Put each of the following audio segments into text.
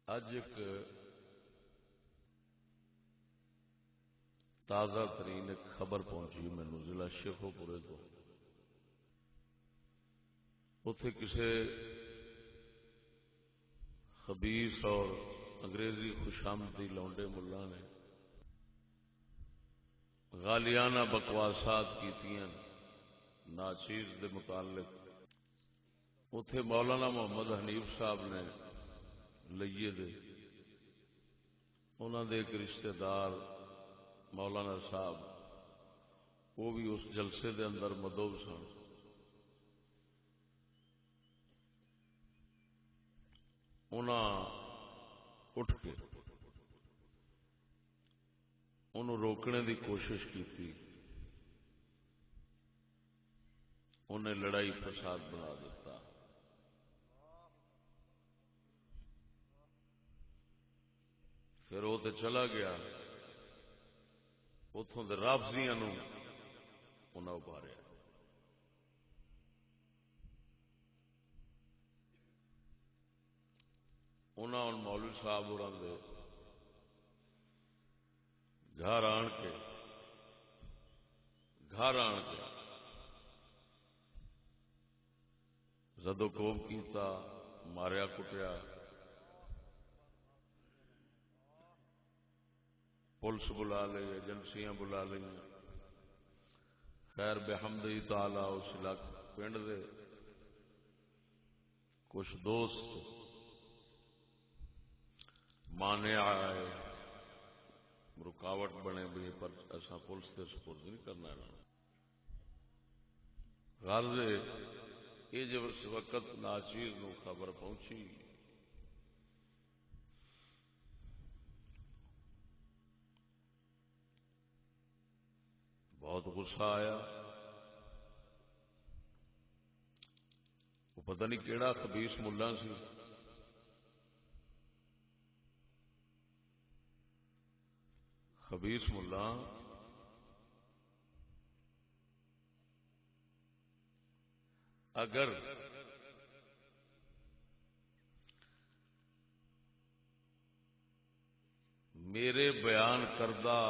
اج ایک تازہ ترین ایک خبر پہنچی مینوں ضلع شیخو پورے تو اتے کسی خبیث اور انگریزی خوشامدی لونڈے ملا نے غالیانہ بکواسات کیتیاں ناچیز دے متعلق اتے مولانا محمد حنیف صاحب نے لئیے دے انہوں دے ایک رشتہ دار مولانا صاحب وہ بھی اس جلسے دے اندر مدعو سن. انہاں اٹھ کے انہوں روکنے دی کوشش کی تھی. انہیں لڑائی فساد بنا دیتا. پھر وہ تو چلا گیا. اتوں کے رافضیاں انہیں ابھاریا. انہوں نے مولوی صاحب اور گھر آن کے زدو کوب کیتا ماریا کٹیا. پولیس بلا لی ایجنسیاں بلا لی. خیر بحمدہ تعالی اس علاقے پنڈ دے کچھ دوست مانع آئے رکاوٹ بنے بھی پر ایسا پولیس سے سپرد نہیں کرنا. غرض یہ جب اس وقت ناچیز نو خبر پہنچی بہت غصہ آیا. وہ پتہ نہیں کیڑا خبیث ملا سی خبیث ملا اگر میرے بیان کردہ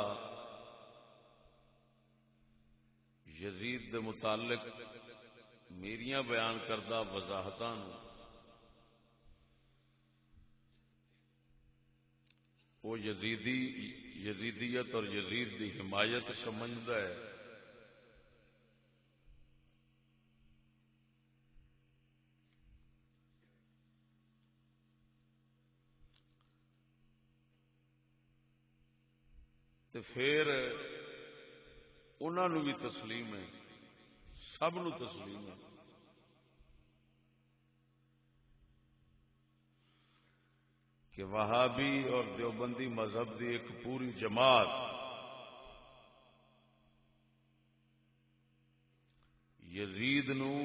یزید دے متعلق میریاں بیان کردہ وضاحتاں وہ یزیدیت اور یزید دی حمایت سمجھدا ہے تے پھر انہاں نو بھی تسلیم ہے سب نو تسلیم ہے کہ وہابی اور دیوبندی مذہب دی ایک پوری جماعت یزید نو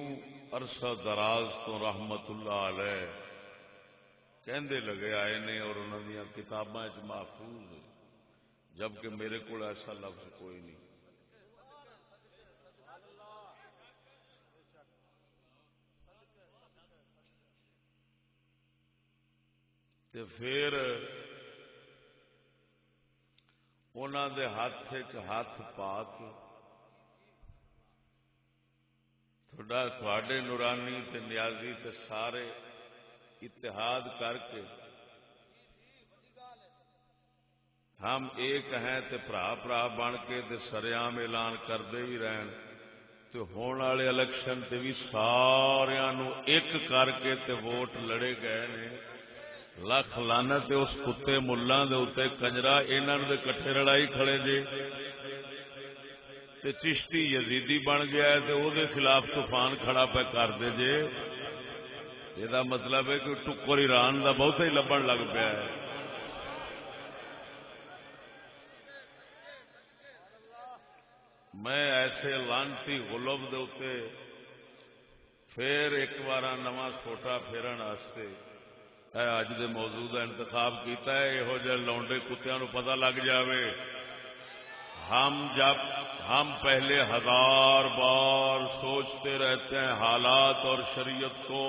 عرصہ دراز تو رحمت اللہ علیہ کہندے لگے آئے نے اور انہاں دی کتاباں وچ محفوظ ہے جبکہ میرے کو ایسا لفظ کوئی نہیں. تے پھر انہاں دے ہاتھ ہاتھ پا کے تھوڑے نورانی تے نیازی تے سارے اتحاد کر کے ہم ایک ہیں تے بھرا بن کے تے سریام اعلان کرتے بھی رہن تے ہونے والے الیکشن تے بھی ساریاں نو ایک کر کے تے ووٹ لڑے گئے نے. لکھ لعنت اس کتے ملاں دے اوتے کنجرا انہاں دے کٹھے لڑائی کھڑے جے تے چشتی یزیدی بن گیا ہے تے او دے خلاف طوفان کھڑا پہ کر دے جے. یہ دا مطلب ہے کہ ٹکر ایران دا بہت ہی لبن لگ پیا ہے. میں ایسے لانتی غلب دے اوتے پھر ایک بار نواں سوٹا پھیرن واسطے اج دے موضوع کا انتخاب کیتا ہے. یہو جہ لونڈے کتیاں نو پتہ لگ جاوے ہم پہلے 1000 بار سوچتے رہتے ہیں حالات اور شریعت کو.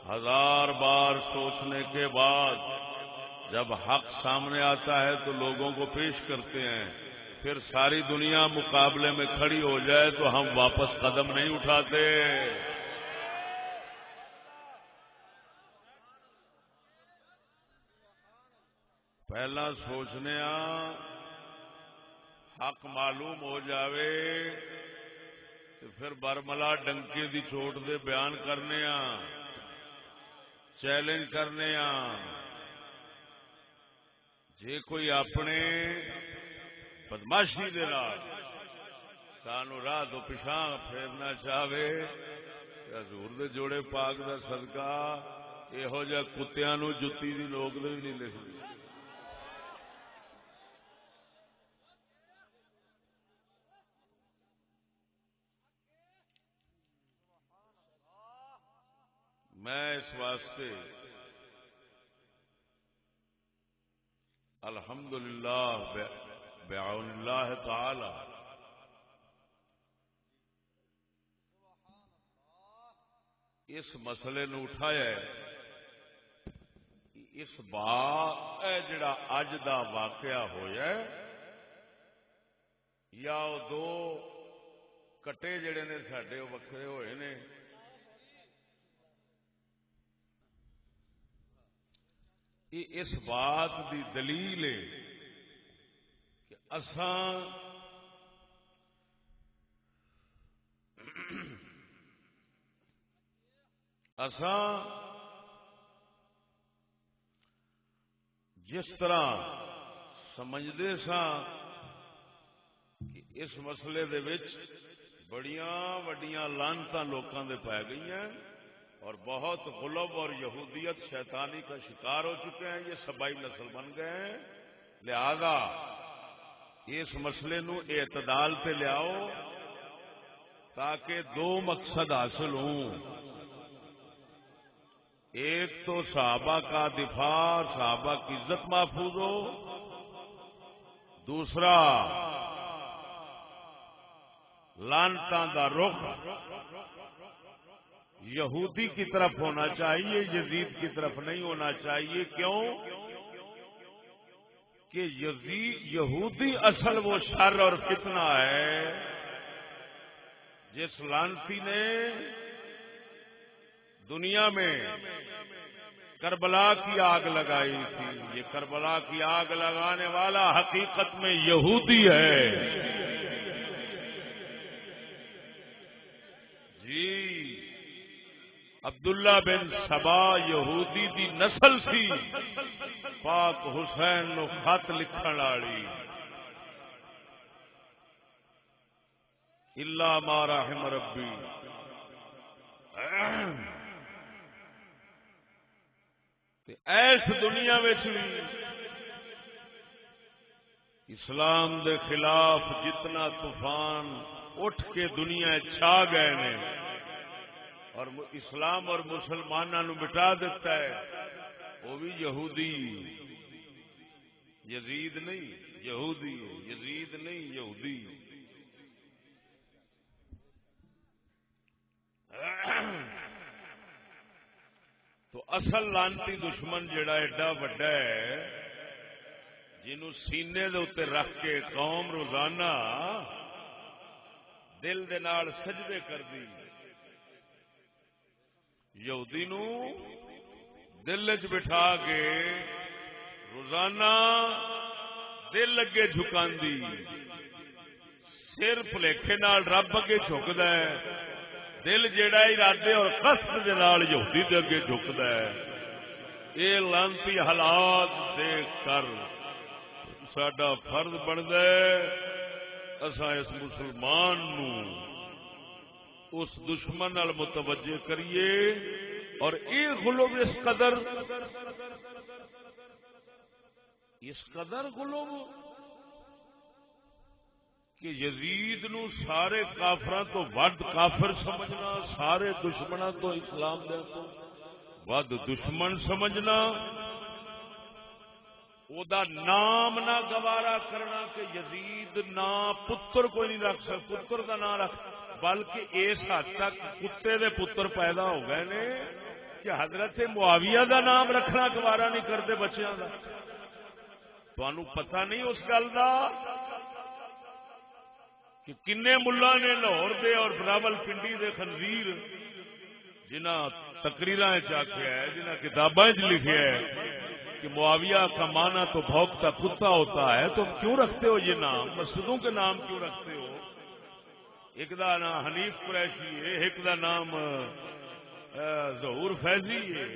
1000 بار سوچنے کے بعد جب حق سامنے آتا ہے تو لوگوں کو پیش کرتے ہیں، پھر ساری دنیا مقابلے میں کھڑی ہو جائے تو ہم واپس قدم نہیں اٹھاتے۔ پہلا سوچنے حق معلوم ہو جاوے تو پھر برملا ڈنکے دی چوٹ دے بیان کرنے چیلنج کرنے جے کوئی اپنے بدماشی دے نال سانو راہ تو پچھاں پھیرنا چاہے، حضور دے جوڑے پاک دا صدقہ یہو جہ کتیاں نو جتی دی لوگ دے بھی نہیں لکھدے۔ میں اس واسطے الحمدللہ بعون اللہ تعالی اس مسئلے نو اٹھایا ہے۔ اس جڑا اج دا واقعہ ہویا ہے یا وہ دو کٹے جڑے نے ساڈے وکھرے ہوئے نے، یہ اس بات دی دلیل ہے کہ اساں جس طرح سمجھدے ساں کہ اس مسئلے دے وچ بڑیاں وڈیاں لعنتاں لوکاں دے پی گئی ہیں اور بہت غلب اور یہودیت شیطانی کا شکار ہو چکے ہیں، یہ سبائی نسل بن گئے ہیں، لہذا اس مسئلے نو اعتدال پہ لیاؤ تاکہ دو مقصد حاصل ہوں۔ ایک تو صحابہ کا دفاع، صحابہ کی عزت محفوظ ہو، دوسرا لعنتاں دا رخ یہودی کی طرف ہونا چاہیے، یزید کی طرف نہیں ہونا چاہیے۔ کیوں کہ یہودی اصل وہ شر اور فتنہ ہے جس لعنتی نے دنیا میں کربلا کی آگ لگائی تھی۔ یہ کربلا کی آگ لگانے والا حقیقت میں یہودی ہے۔ جی عبداللہ بن سبا یہودی دی نسل سی، پاک حسین نو خط لکھن والی، الا ما رحم ربی۔ ایس دنیا وچ بھی اسلام دے خلاف جتنا طوفان اٹھ کے دنیا چھا گئے نے اور اسلام اور مسلمانوں نو مٹا دیتا ہے، وہ بھی یہودی، یزید نہیں یہودی، یزید نہیں یہودی۔ تو اصل لعنتی دشمن جڑا ایڈا وڈا ہے جنہوں سینے دے اوتے رکھ کے قوم روزانہ دل دے نال سجدے کر دی، یہودی نو دل وچ بٹھا کے روزانہ دل اگے جھکاندی، سر بھلیکھے نال رب اگے جھکدا ہے، دل جیڑا ارادے اور قصد دے نال یہودی دے اگے جھکدا ہے۔ یہ لعنتی حالات دیکھ کر ساڈا فرض بندا ہے اساں اس مسلمان نو اس دشمن نال متوجہ کریے، اور یہ غلوب اس قدر غلوب کہ یزید نو سارے کافراں تو ود کافر سمجھنا، سارے دشمناں تو اسلام دے تو ود دشمن سمجھنا، او دا نام نہ گوارا کرنا کہ یزید نام پتر کوئی نہیں رکھ سکتا، پتر دا نام رکھ، بلکہ اس حد تک کتے دے پتر پیدا ہو گئے نے کہ حضرت معاویہ دا نام رکھنا گوارا نہیں کرتے بچیاں دا؟ تانوں پتہ نہیں اس گل دا کہ کنے ملا نے لاہور دے اور راول پنڈی دے خنزیر جنہ تقریراں آخیا ہے، جنہ کتاباں لکھیا ہے کہ معاویہ کا معنی تو بھونکتا کتا ہوتا ہے، تم کیوں رکھتے ہو یہ نام؟ مسجدوں کے نام کیوں رکھتے ہو؟ ایک دا نام حنیف قریشی ہے، ایک دا نام ظہور فیضی ہے،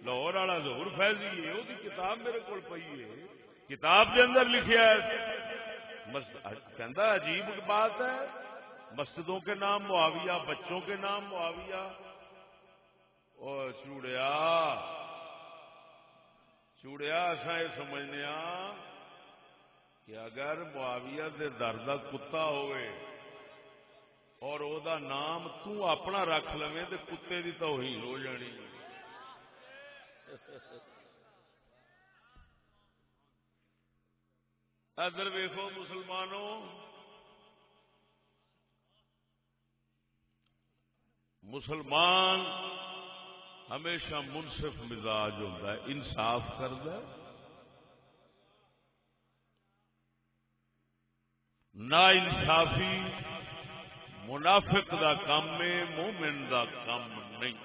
لاہور والا ظہور فیضی ہے، وہ کتاب میرے کو پئی ہے، کتاب کے اندر لکھیا ہے۔ کہندا عجیب بات ہے، مسجدوں کے نام معاویہ، بچوں کے نام معاویہ۔ او چوڑیا اساں یہ سمجھنے کہ اگر معاویہ دے در دا کتا ہوئے اور او دا نام تو اپنا رکھ لویں تے کتے دی توہین ہو جانی۔ ادھر ویکھو مسلمانوں، مسلمان ہمیشہ منصف مزاج ہوتا ہے، انصاف کرتا ہے، نا انصافی منافق دا کام ہے، مومن دا کام نہیں۔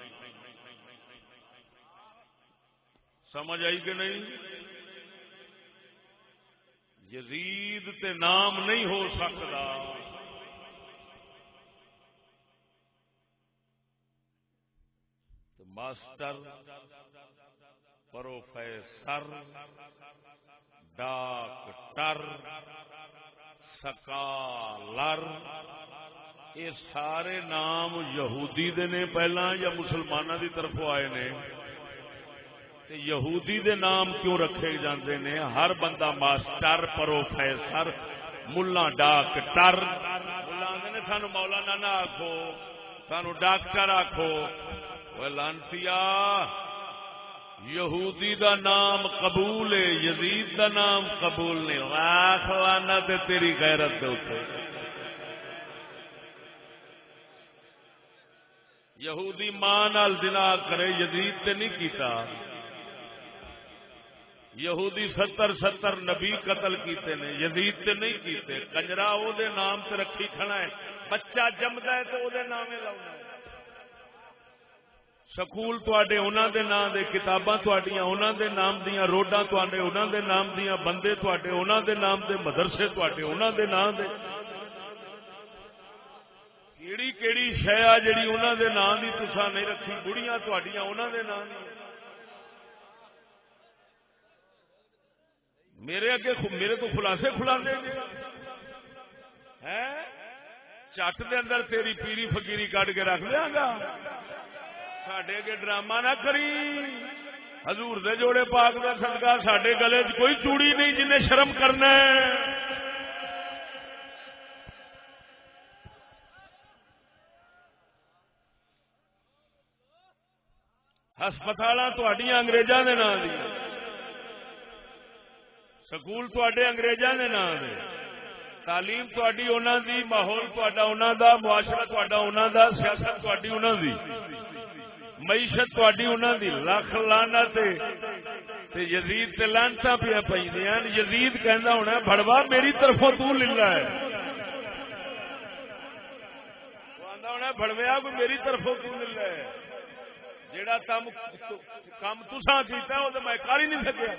سمجھ آئی کہ نہیں؟ یزید تے نام نہیں ہو سکتا، ماسٹر، پروفیسر، ڈاکٹر، سکالر، یہ سارے نام یہودی دے نے پہلا یا مسلمانوں دی طرفوں آئے نے؟ تے یہودی دے نام کیوں رکھے جاندے نے؟ ہر بندہ ماسٹر، پروفیسر، ملا ڈاکٹر، ملا آندے نے سانو مولانا نہ آکھو، سانو ڈاکٹر آکھو۔ لانتیا، یہودی دا نام قبول ہے، یزید دا نام قبول نہیں۔ واہ لعنت تیری غیرت دے اوتے۔ یہودی ماں نال زنا کرے، یزید تے نہیں کیتا۔ یہودی 70 نبی قتل کیتے نے، یزید تے نہیں کیتے۔ کنجرا او دے نام تے رکھی کھڑا ہے، بچہ جمدا ہے تو او دے نامے لاؤنا ہے۔ سکول تواڈے انہاں دے نام دے، کتاباں تواڈیاں انہاں دے نام دیاں، روڈاں تواڈے انہاں دے نام دیاں، بندے تواڈے انہاں دے نام دے، مدرسے تواڈے انہاں دے نام دے۔ کیڑی کیڑی شے آ جڑی انہاں دے نام دی تساں نہیں رکھی؟ بڑیاں تواڈیاں انہاں دے نام دی۔ میرے اگے میرے تو خلاصے کھلاندے جی ہیں، چٹ دے اندر تیری پیری فقیری کڈ کے رکھ دیاں گا۔ ساڈے اگے ڈرامہ نہ کری، حضور دے جوڑے پاک دا صدقہ ساڈے گلے چ کوئی چوڑی نہیں جنہیں شرم کرنا ہے۔ ہسپتالاں تہاڈیاں انگریزاں دے نام دی، سکول تواڈے انگریزاں دے نام دے، تعلیم تواڈی انہاں دی، ماحول تواڈا انہاں دا، معاشرہ تواڈا انہاں دا، سیاست تواڈی انہاں دی، معیشت تواڈی انہاں دی۔ لکھ لعنت تے یزید تے لعنتاں پیا پیندیاں۔ یزید کہندا ہونا بھڑوا میری طرفوں تو للا ہے، وہ آندا ہونا بھڑویا کوئی میری طرفوں تو للا ہے، جیڑا کام تساں کیتا او تے میں کر ہی نہیں سکیا۔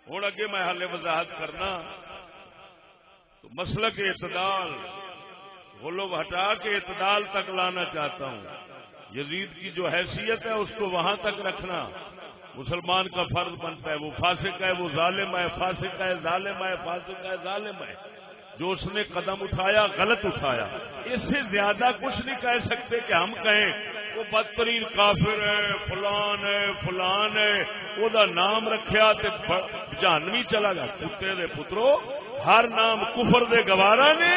ہن اگے میں حالے وضاحت کرنا تو مسلک اعتدال، غلو ہٹا کے اعتدال تک لانا چاہتا ہوں۔ یزید کی جو حیثیت ہے اس کو وہاں تک رکھنا مسلمان کا فرض بنتا ہے۔ وہ فاسق ہے، وہ ظالم ہے، فاسق ہے، ظالم ہے، فاسق ہے، ظالم ہے۔ جو اس نے قدم اٹھایا غلط اٹھایا، اس سے زیادہ کچھ نہیں کہہ سکتے کہ ہم کہیں وہ بدترین کافر ہے، فلان ہے، فلان ہے، وہ دا نام رکھیا تے جہنمی چلا گیا۔ کتے دے پترو، ہر نام کفر دے گوارا نے۔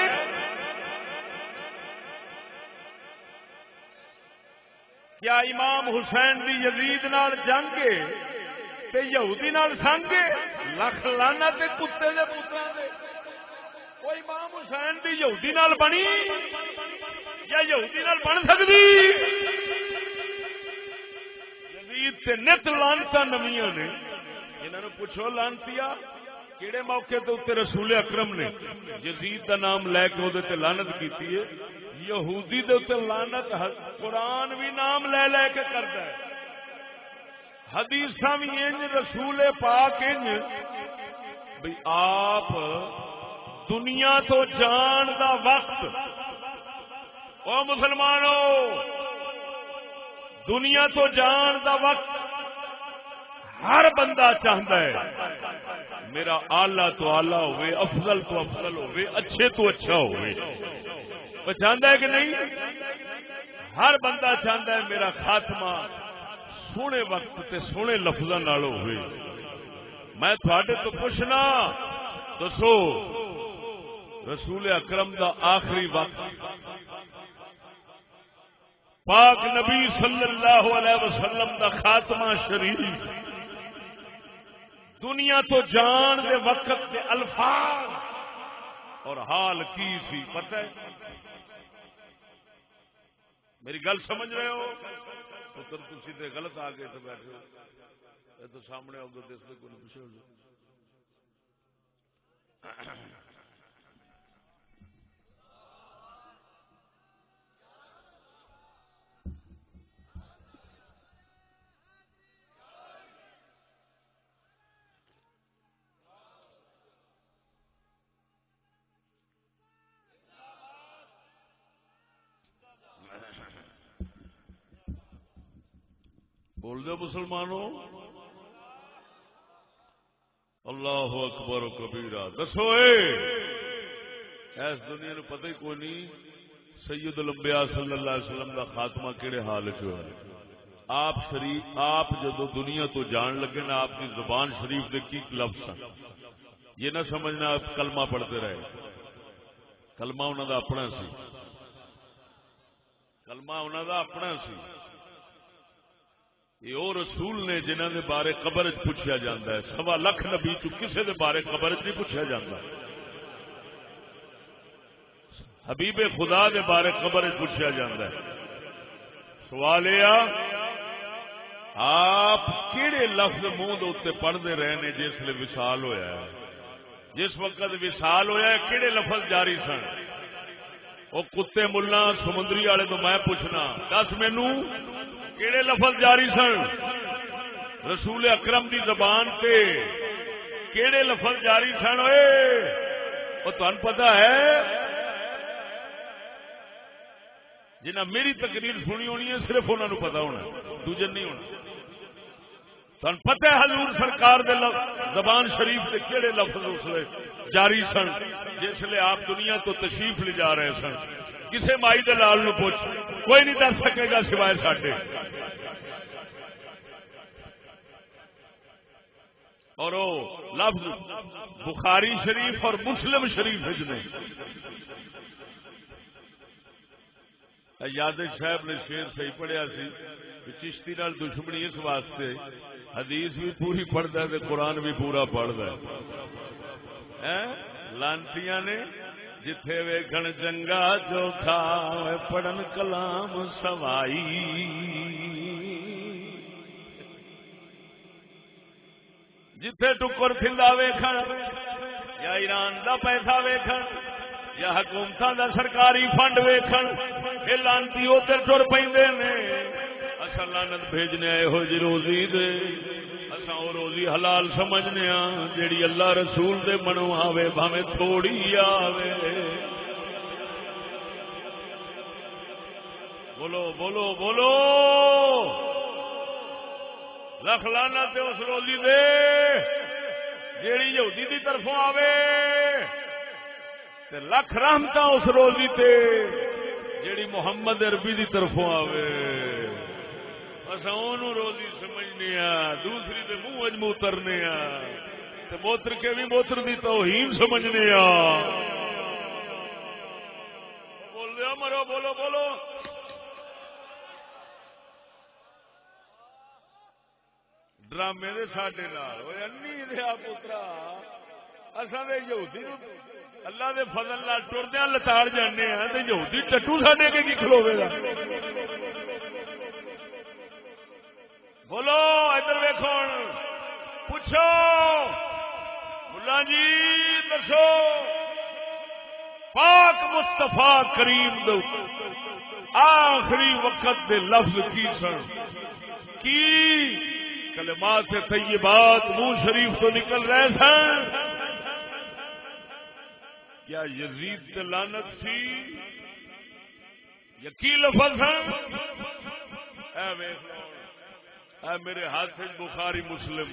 کیا امام حسین دی یزید نال جنگ تے یہودی نال سنگ؟ لکھ لعنت تے کتے دے پتراں دے۔ وہ امام حسین دی یہودی نال بنی یا یہودی نال بن سکتی؟ یزید تے نت لانتا نویاں نے. انہاں نوں پوچھو لانتیا کیڑے موقع تے اتنے رسول اکرم نے یزید دا نام لے کے وہ لعنت کیتی ہے؟ یہودی دے اتنے لعنت قرآن بھی نام لے لے کے کرتا ہے، حدیثاں بھی انج، رسول پاک انج. بھئی آپ دنیا تو جان دا وقت، او مسلمانوں دنیا تو جان دا وقت ہر بندہ چاہتا ہے میرا آلہ تو آلہ ہوئے، افضل تو افضل ہوئے، اچھے تو اچھا ہوئے. وہ چاہتا ہے کہ نہیں؟ ہر بندہ چاہتا ہے میرا خاتمہ سونے وقت تے سونے لفظاں نال ہوئے. میں تھوڑے تو پوچھنا دسو رسول اکرم دا آخری وقت پاک نبی صلی اللہ علیہ وسلم دا خاتمہ شریف دنیا تو جان دے وقت دے الفاظ اور حال کی سی پتہ ہے؟ میری گل سمجھ رہے ہو؟ پتر تسی تے غلط آ گئے تو بیٹھے ہو، یہ تو سامنے آؤ گے تو اس لیے کوئی پیچھے ہو جائے. بول دو مسلمانوں اللہ اکبر و کبیرہ. دسو اس دنیا نو پتہ ہی کوئی نہیں سید الانبیاء صلی اللہ علیہ وسلم دا خاتمہ کیڑے حال چ ہوا. آپ جدو دنیا تو جان لگے نا آپ کی زبان شریف دے کی لفظ ہیں. یہ نہ سمجھنا آپ کلمہ پڑھتے رہے، کلمہ انہوں دا اپنا سی، کلمہ انہوں دا اپنا سی. یہ وہ رسول نے جنہوں دے بارے قبر پوچھا جاتا ہے. 1.25 لاکھ نبی چ کسے دے بارے قبر نہیں پوچھا جاتا. حبیب خدا دے بارے قبر پوچھا جاتا ہے. سوال یہ آپ کہڑے لفظ منہ دے پڑھتے رہے نے جس لئے وصال ہویا ہے؟ جس وقت وصال ہویا ہے کہڑے لفظ جاری سن؟ وہ کتے ملا سمندری والے تو میں پوچھنا دس مینوں کیڑے لفظ جاری سن؟ رسول اکرم دی زبان تے کیڑے لفظ جاری سن؟ وہ تمہیں پتا ہے جنہیں میری تقریر سنی ہونی ہے صرف انہوں نے پتا ہونا، دوجے نہیں ہونا. تمہیں پتا ہے حضور سرکار دے زبان شریف تے کیڑے لفظ اس لیے جاری سن جس لیے آپ دنیا تو تشریف لے جا رہے سن. کسے مائی دے لال نو پوچھ، کوئی نہیں دس سکے گا سوائے ساڈے. اور وہ لفظ بخاری شریف اور مسلم شریف نے. یادج صاحب نے شیر صحیح پڑھیا سی کہ چشتی نال دشمنی اس واسطے حدیث بھی پوری پڑھتا ہے قرآن بھی پورا پڑھتا ہے. لانتیاں نے جتھے ویکھن چنگا چوکھا پڑھن کلام سوائی. جتھے ٹکر تھندا ویکھن یا ایران دا پیسہ ویکھن یا حکومتاں دا سرکاری فنڈ ویکھن اے لانتی ادھر ٹر پیندے نے. اصل لعنت بھیجنے یہو جی روزی دے اساں او روزی حلال سمجھنے ہاں جیڑی اللہ رسول دے منوں آوے بھاویں تھوڑی آوے. بولو بولو بولو لکھ لعنت اس روزی دے جیڑی یہودی دی طرفوں آوے تے لکھ رحمتاں اس روزی تے جیڑی محمد عربی دی طرفوں آوے. اساں اونوں روزی سمجھنے ہاں دوسری دے منہ وچ موترنے ہاں تے موتر کے بھی موتر دی توہین سمجھنے ہاں. بول دے مرو بولو بولو. ڈرامے دے ساڈے نال اوے انی دیا پترا اساں دے یہودی نوں اللہ دے فضل نال ٹردیاں لتاڑ جانے ہاں تے یہودی ٹٹو ساڈے کے کی کھلوے گا. بولو ادھر ویکھو پوچھو ملا جی دسو پاک مصطفی کریم دے آخری وقت دے لفظ کی سن کی کلمات طیبات منہ شریف تو نکل رہے سن کیا یزید تے لعنت سی یا کی لفظ ہیں اے ویکھ لو اے میرے ہاتھ بخاری مسلم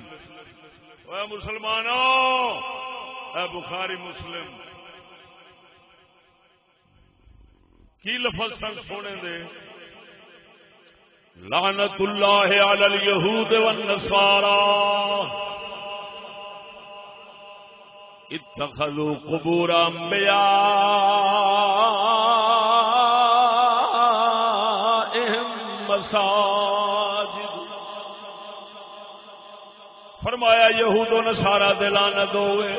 اے مسلمانوں اے بخاری مسلم کی لفظ سن سونے دے لعنت اللہ علی الیہود والنصارى اتخذوا قبور انبیاء مساجد فرمایا یہود و نصارا دے لعنت ہوئے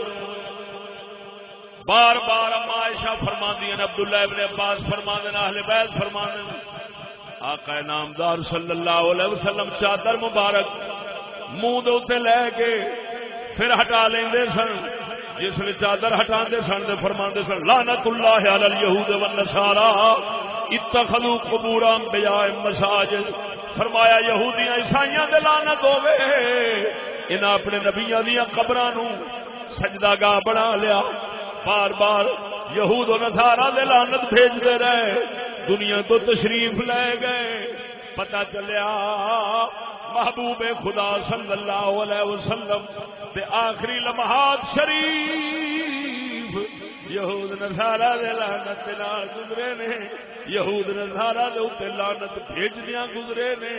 بار بار اما عائشہ فرماندی ہیں عبداللہ ابن عباس فرماندے ہیں اہل بیت فرماندے ہیں آقا نامدار صلی اللہ علیہ وسلم چادر مبارک منہ دے اوتے لے کے پھر ہٹا لیندے سن جس نے چادر ہٹاندے سن تے فرماندے سن لعنت اللہ علی الیہود والنصارى اتخذوا قبور انبیاء مساجد فرمایا یہودیاں عیسائیاں دے لعنت ہوے انہاں اپنے نبیاں دیاں قبراں نو سجدہ گاہ بنا لیا بار بار یہود و نصارا دے لعنت بھیجدے رہے دنیا تو تشریف لے گئے پتہ چلیا محبوب خدا صلی اللہ علیہ وسلم دے آخری لمحات شریف یہود نصارا دے لعنت نال گزرے نے یہود نصارا دے اوتے لعنت بھیجدیاں گزرے نے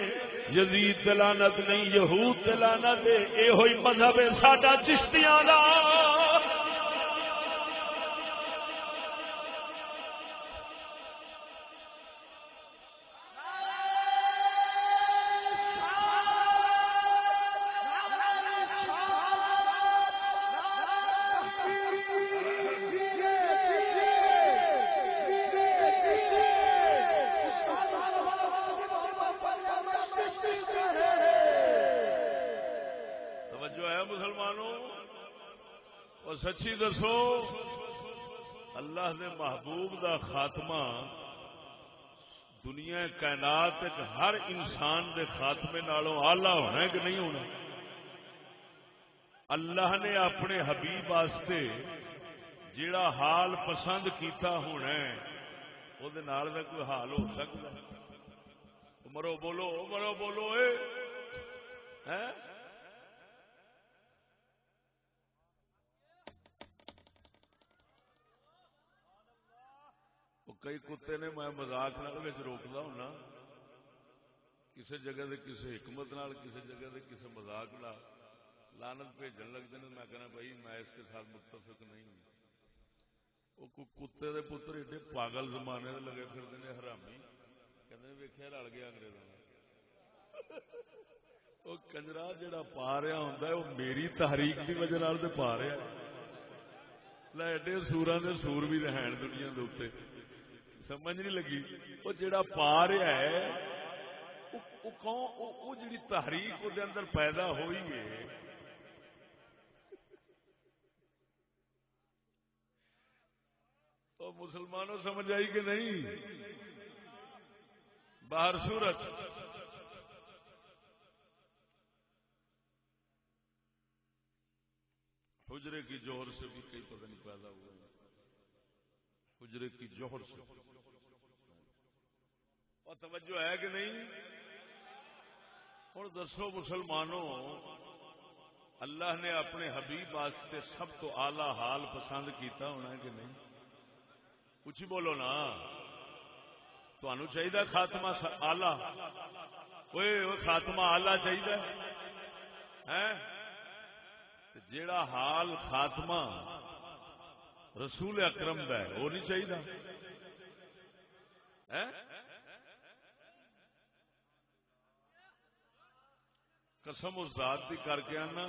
یزید تے لعنت نہیں یہود تے لعنت اے ہوئی مذہب ہے ساڈا چشتیاں دا سچی دسو اللہ دے محبوب دا خاتمہ دنیا کائنات ہر انسان دے خاتمے نالوں اعلی ہونا ہے کہ نہیں ہونا اللہ نے اپنے حبیب واسطے جیڑا حال پسند کیتا ہونا ہے وہ دے نال دا کوئی حال ہو سکتا ہے مرو بولو اے ہیں کئی کتے نے میں مذاق روکتا ہونا کسی جگہ دے کسی حکمت نال کسی جگہ دے کسی مذاق نال لعنت بھیجن لگتے ہیں میں کہنا بھائی میں اس کے ساتھ متفق نہیں ہوں وہ کتے دے پتر ایڈے پاگل زمانے دے لگے پھرتے ہیں حرامی کہتے ہیں ویکھیا رل گیا انگریزوں وہ کنجرا جڑا پا رہا ہوں وہ میری تحریک کی وجہ نال تے پا رہا ایڈے سوراں دے سور بھی رہن دنیا دے اوتے سمجھ نہیں لگی وہ جڑا پا رہا ہے وہ جڑی تحریک وہ اندر پیدا ہوئی ہے تو مسلمانوں سمجھ آئی کہ نہیں باہر صورت حجرے کی جوہر سے بھی کئی پتہ نہیں پیدا ہوئے حجرے کی جوہر سے اور توجہ ہے کہ نہیں اور دسو مسلمانوں اللہ نے اپنے حبیب واسطے سب تو اعلی حال پسند کیتا ہونا ہے کہ نہیں کچھ ہی بولو نا تمہیں چاہیے خاتمہ آلہ وہ خاتمہ آلہ چاہیے جیڑا حال خاتمہ رسول اکرم دا ہے وہ نہیں چاہیے قسم اس ذات کی کر کے آنا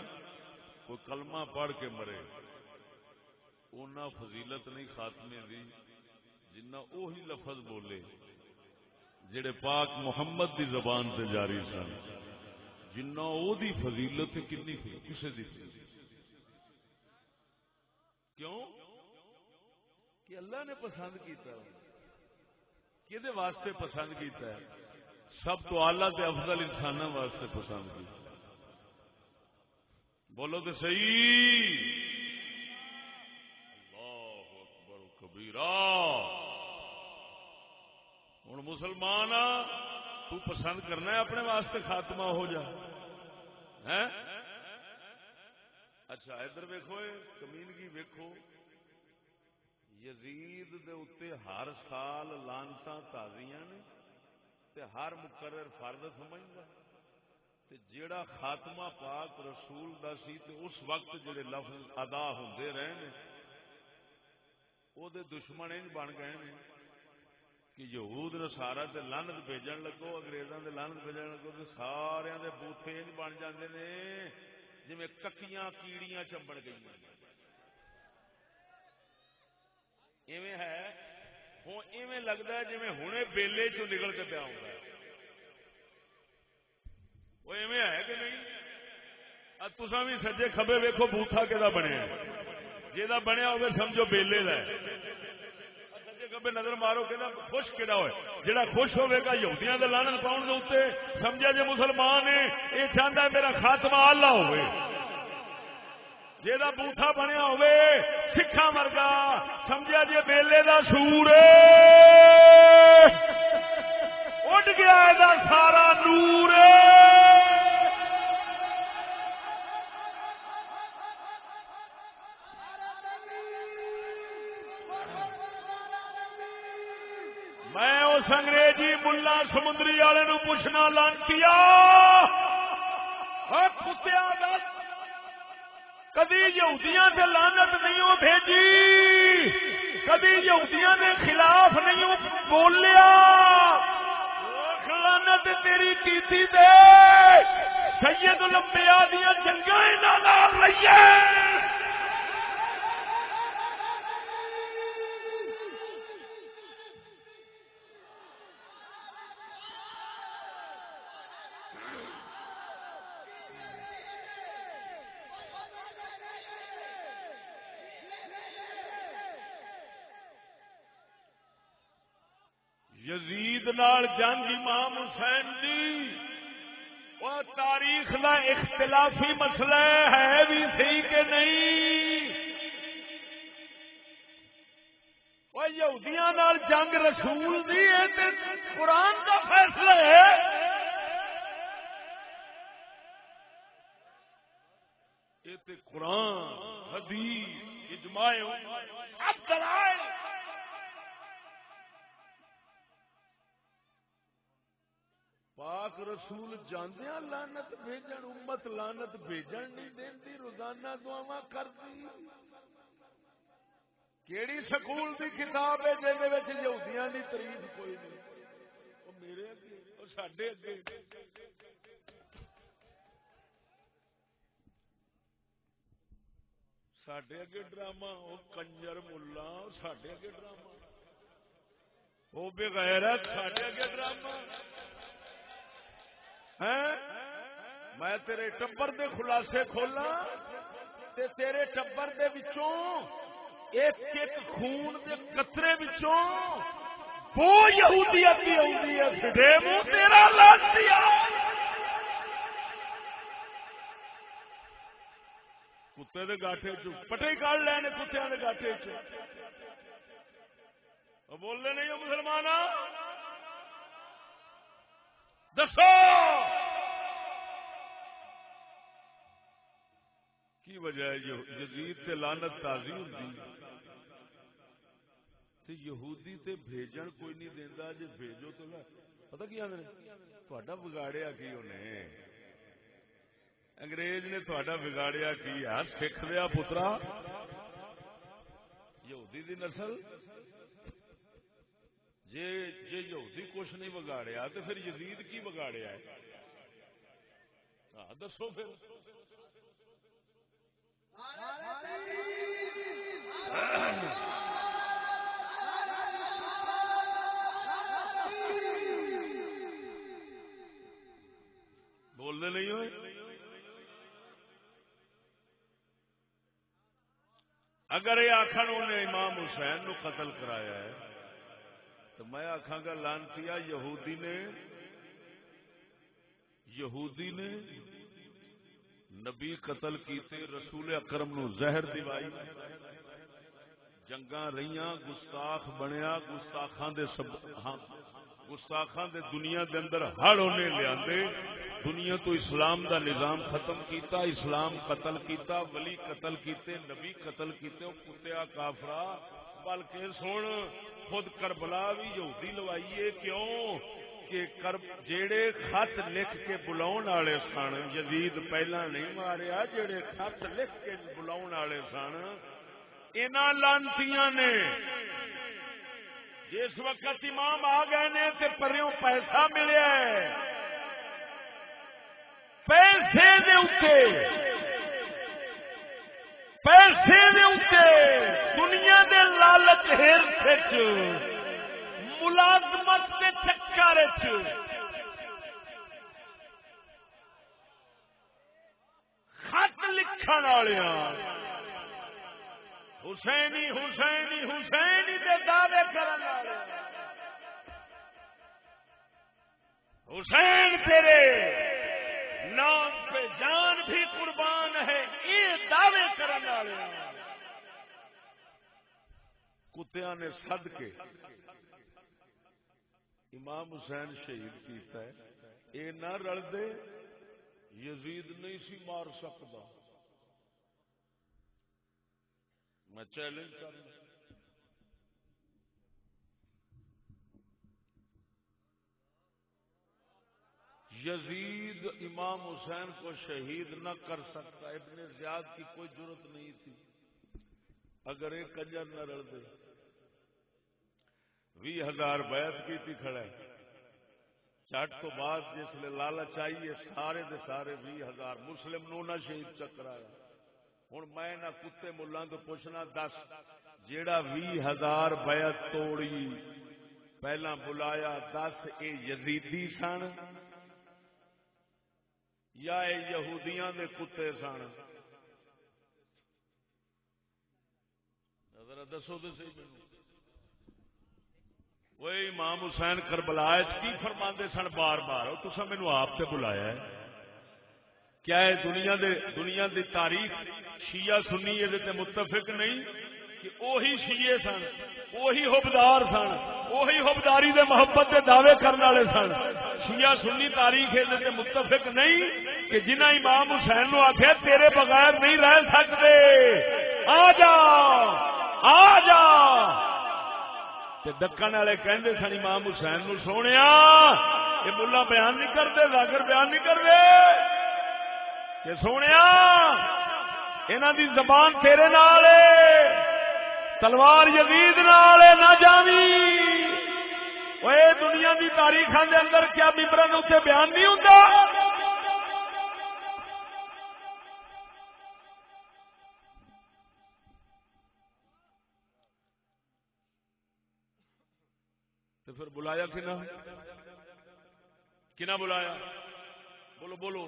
کوئی کلمہ پڑھ کے مرے اونا فضیلت نہیں خاتمے دی جنہ اوہی لفظ بولے جڑے پاک محمد دی زبان تے جاری سن جنہ او دی فضیلت کنی کسی دی کیوں کہ اللہ نے پسند کیتا کدے واسطے پسند کیتا ہے سب تو اعلیٰ تے افضل انسانوں واسطے پسند کیتا بولو تو صحیح اللہ اکبر کبیرہ ہوں مسلمان تو پسند کرنا ہے اپنے واسطے خاتمہ ہو جائے اچھا ادھر ویکھو کمینگی ویکھو یزید دے اتے ہر سال لانتاں تازیاں نے تے ہر مقرر فرد سمجھدا تے جیڑا خاتمہ پاک رسول دا سی تے اس وقت جڑے لفظ ادا ہوندے رہے نے او دے دشمن انج بن گئے نے کہ یہود نصارا تے لعنت بھیجن لگو انگریزاں دے لعنت بھیجن لگو تے سارے دے بوتھے انج بن جاندے نے جویں ککیاں کیڑیاں چمبڑ گئیاں ایویں ہے ہوں ایویں لگتا ہے جویں ہنے بیلے چوں نکل کے پیا ہوندا ہے وہ ایویں ہے کہ نہیں تساں بھی سجے کھبے ویکھو بوتھا کدا بنیا جہاں بنیا ہوئے سمجھو بیلے دا سجے کھبے نظر مارو کہ خوش کہڑا ہوئے جہاں خوش ہوئے گا یہودیاں دے لعنت پاؤن دے اوتے سمجھا جے مسلمان ہے یہ چاہتا ہے میرا خاتمہ آلہ ہوئے جہاں بوتھا بنیا ہوئے سکھاں ورگا سمجھا جے بیلے دا سور اٹھ گیا دا سارا نور میں اس انگریزی ملا سمندری والے نو پوچھنا لانتیا کتیا کدی یہودیاں تے لعنت نہیں بھیجی کدی یہودیاں دے خلاف نہیں بولیا لعنت تیری کیتی دے سید الانبیاء دیاں جنگاں انہاں نال لئیے یزید نال جنگ امام حسین دی وہ تاریخ دا اختلافی مسئلہ ہے بھی صحیح کہ نہیں وہ یہودیاں نال جنگ رسول دی ہے تے قرآن دا فیصلہ ہے یہ تے قرآن حدیث اجماع سب دلائل پاک رسول جاندیاں لعنت بھیجن امت لعنت بھیجن نہیں دیندی روزانہ دعاواں کردی کیڑی سکول دی کتاب ہے جے وچ یہودیاں دی تعریف کوئی نہیں او میرے اگے او ساڈے اگے ساڈے اگے ڈرامہ او کنجر ملا ساڈے اگے ڈرامہ او بے غیرت ساڈے اگے ڈرامہ میں تیرے ٹبر دے خلاصے کھولا تے تیرے ٹبر دے وچوں ایک ایک خون دے قطرے وچوں وہ یہودیت بھی ہوندی ہے پھڑے منہ تیرا لانتیا کتے دے گاٹھے چ پٹے کاٹ لینے کتےاں دے گاٹھے چ بولنے نہیں ہو مسلماناں دسو کی وجہ ہے یزید تے لعنت تازی ہوندی تے یہودی تے بھیجن کوئی نہیں دیندا جے بھیجو تو پتہ کی آندے تہاڈا بگاڑیا کی اونے انگریز نے تہاڈا بگاڑیا کی ہے سکھ دیا پترا یہودی دی نسل جے یہودی کچھ نہیں بگاڑیا تو پھر یزید کی بگاڑیا ہے دسو پھر بولتے نہیں ہوئے؟ اگر یہ آخر انہیں امام حسین نو قتل کرایا ہے تو میں آخا گا لانتیا یہودی نے نبی قتل کیتے، رسول اکرم نو زہر دیوائی، جنگاں رہیاں، گستاخ بنیا، گستاخاں دے دنیا دے اندر ہڑ ہونے لیاندے، دنیا تو اسلام دا نظام ختم کیتا، اسلام قتل کیتا، ولی قتل کیتے، نبی قتل کیتے، او کتیا کافرا، بلکہ سن خود کربلا بھی یہودی لوائیے، کیوں کہ جیڑے خط لکھ کے بلاؤن والے سن، یزید پہلا نہیں ماریا، جیڑے خط لکھ کے بلاؤن والے سن انہاں لانتیاں نے جس وقت امام آ گئے نے تے پریوں پیسہ ملیا ہے، پیسے دے اوتے دنیا دے لالچ ہرس ملازمت کے چکر خط لکھن والیاں حسینی حسینی حسینی دے دعوے کرن والے، حسین تیرے نام پہ جان بھی قربان ہے، یہ دعوے کرن والے کتیاں نے سد کے امام حسین شہید کیتا ہے، اے نہ رل دے یزید نہیں سی مار سکتا۔ میں چیلنج کروں، یزید امام حسین کو شہید نہ کر سکتا، ابن زیاد کی کوئی جرت نہیں تھی اگر ایک کنجر نہ رل دے۔ 20,000 بیعت کی تھی کھڑے، چٹ تو بعد جس لئے لالچ آئیے سارے دے سارے 20,000 مسلم نو نہ شہید چکر آیا۔ ہوں میں نہ کتے ملان تو پوچھنا، دس جیڑا 20,000 بیعت توڑی پہلا بلایا، دس اے یزیدی سن یا اے یہودیاں دے کتے سن؟ ذرا دسو تو صحیح مینوں۔ وہ امام حسین کربلا کی فرماندے سن بار بار، تسا مینوں آپ تے بلایا ہے؟ کیا ہے دنیا دی تاریخ شیعہ سنی یہ متفق نہیں کہ اوہی شیعے سن، اوہی حبدار سن، اوہی حبداری دے محبت دے دعوے کرنے والے سن؟ شیعہ سنی تاریخ یہ متفق نہیں کہ جنہ امام حسین نو آخیا تیرے بغیر نہیں رہ سکتے، آ جا آ جا، ڈکن والے کہندے سن امام حسین نو سونیا یہ ملا بیان نہیں کرتے، ذاکر بیان نہیں کرتے کہ سونیا انہاں دی زبان تیرے نال ہے، تلوار یزید نال ہے، نہ جاویں۔ اوے دنیا دی تاریخاں دے اندر کیا ممبراں دے اوتے بیان نہیں ہوندا؟ تو پھر بلایا کنا بلایا؟ بولو بولو۔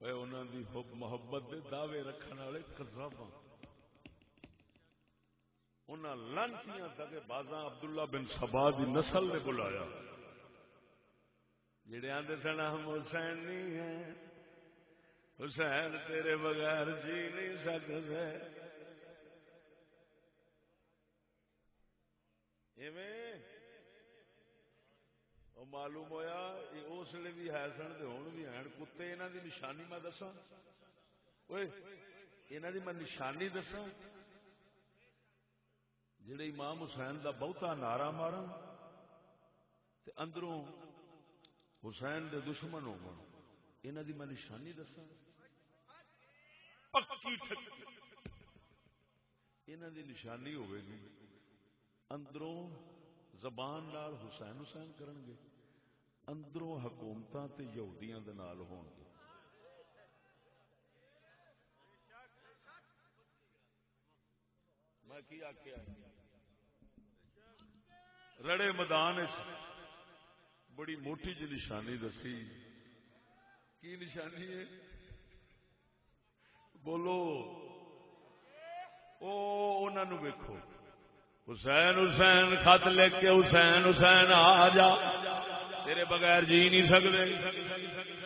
انہوں دی حب محبت دے دعوے رکھنے والے قذاباں، انہاں لانتیاں دگے بازاں عبداللہ بن سبا دی نسل نے بلایا، جڑے آندے سن ہم حسین نہیں ہیں، حسین تیرے بغیر جی نہیں سکتے۔ معلوم ہویا یہ اس لیے بھی ہے سن تے ہن بھی ہیں کتے۔ انہاں دی نشانی میں دساں، اوئے انہاں دی میں نشانی دساں، جڑے امام حسین دا بہتا نعرہ مارن تے اندروں حسین دے دشمن ہون، انہاں دی میں نشانی دساں پکی ٹھکی، انہاں دی نشانی ہوے گی اندروں زبان نال حسین حسین کرن گے، اندروں حکومتاں تے یہودیاں دے نال ہون گے۔ میں کی آکھیا رڑے میدان بڑی موٹی جی نشانی دسی. کی نشانی ہے؟ بولو. انہوں نے ویکھو حسین حسین خط لکھ کے حسین حسین آ جا تیرے بغیر جی نہیں سکتے.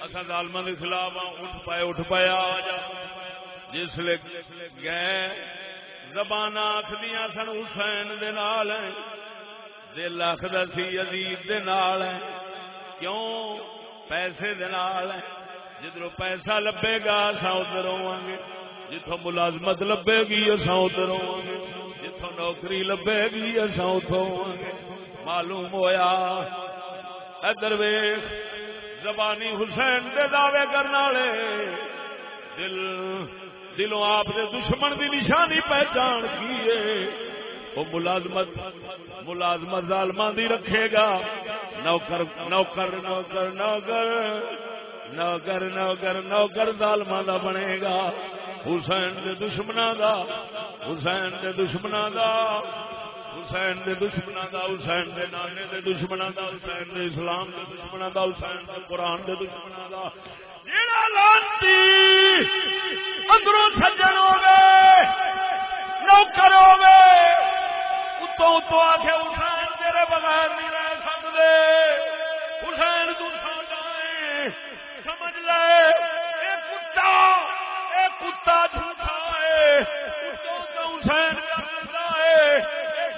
اصا ظالماں کے خلاف اٹھ پائے آ جا. جس لے گئے زبان آخدیاں سن حسین دے نال ہے، دل آخدا سی یزید دے نال ہے. کیوں؟ پیسے دے نال ہے. جدھروں پیسہ لبے گا اساں ادھر ہوواں گے، جتھوں ملازمت لبے گی اساں ادھر ہوواں گے، جتھوں نوکری لبے گی اساں اتھوں ہوواں گے. معلوم ہویا ادھر ویکھ زبانی حسین دے دعوے کرنے والے دلوں آپ دے دشمن دی نشانی پہچان کیے. وہ ملازمت ظالماں دی رکھے گا. نوکر نوکر نوکر نوکر نوکر نوکر نوکر ظالماں دا بنے گا. حسین دے دشمناں دا، حسین دے دشمناں دا، حسین دے دشمناں دا، حسین دے نانے دے دشمناں دا، حسین دے اسلام دے دشمناں دا، حسین دے قرآن دے دشمناں دا. جیڑا لانتی اندروں سجن ہوگے نوکر ہوگے اتوں آخے حسین تیرے بغیر نہیں رہ سکتے، حسین تو ساڈا ہے. سمجھ لے اے کتا جھوٹا ہے. اتوں تو حسین کرتا ہے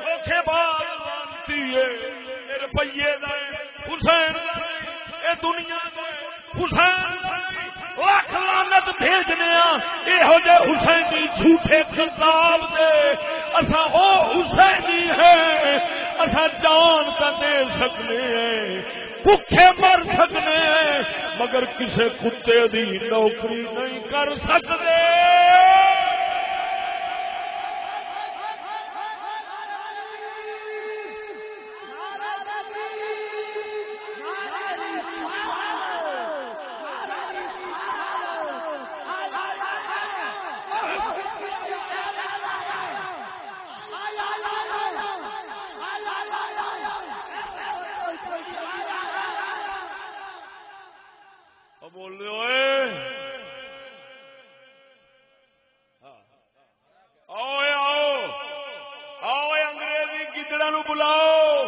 دھوکھے باز لانتی ہے. روپیے دا حسین اے دنیا حسین لاکھ لعنت بھیجنے یہو جے حسینی جھوٹے کتاب دے اساں او حسینی ہے. اساں جان کا دے سکنے ہیں، بھوکے مر سکنے ہیں، مگر کسے کتے دی نوکری نہیں کر سکتے. بول رہے ہوئے آؤ انگریزی گدڑا نو بلاؤ،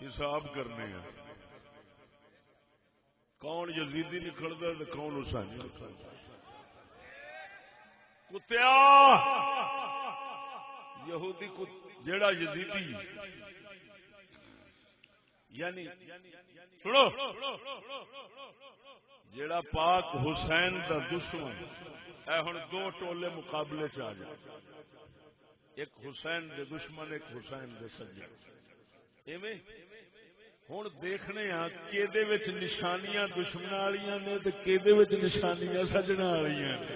حساب کرنے ہیں کون یزیدی نکلتا ہے کون حسینی نکلتا ہے. کتیا یہودی جیڑا یزیدی یعنی سنو جیڑا پاک حسین دا دشمن اے ہن دو ٹولے مقابلے چ آ جائے. ایک حسین دے دشمن، ایک حسین دے سجن. ایویں ہن دیکھنے ہاں کیدے وچ نشانیاں دشمن والیاں نے تے کیدے وچ نشانیاں سجن والیاں نے.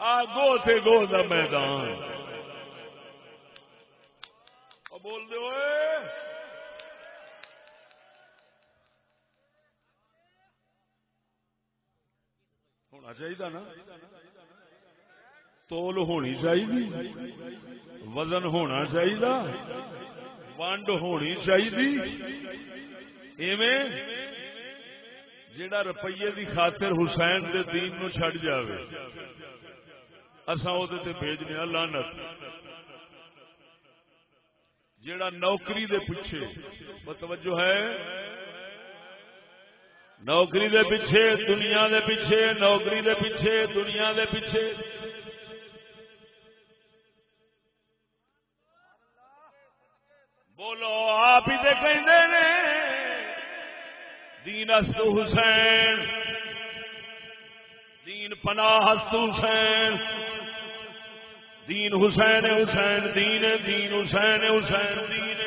آ گو تے گو دا میدان. او بول دے اوئے ہونا چاہیے نا، تول ہونی چاہیے، وزن ہونا چاہیے، ونڈ ہونی چاہیے. ایویں جیڑا روپیے دی خاطر حسین دے دین نو چھڈ جاوے اساں او تے بھیجنے لعنت. جیڑا نوکری دے پیچھے متوجہ ہے، نوکری دے پیچھے، دنیا دے پیچھے، نوکری دے پیچھے، دنیا دے پیچھے. بولو آپ ہی تے کہندے نے دین است حسین، دین پناہ است حسین، دین حسین حسین دین، دین حسین حسین دین.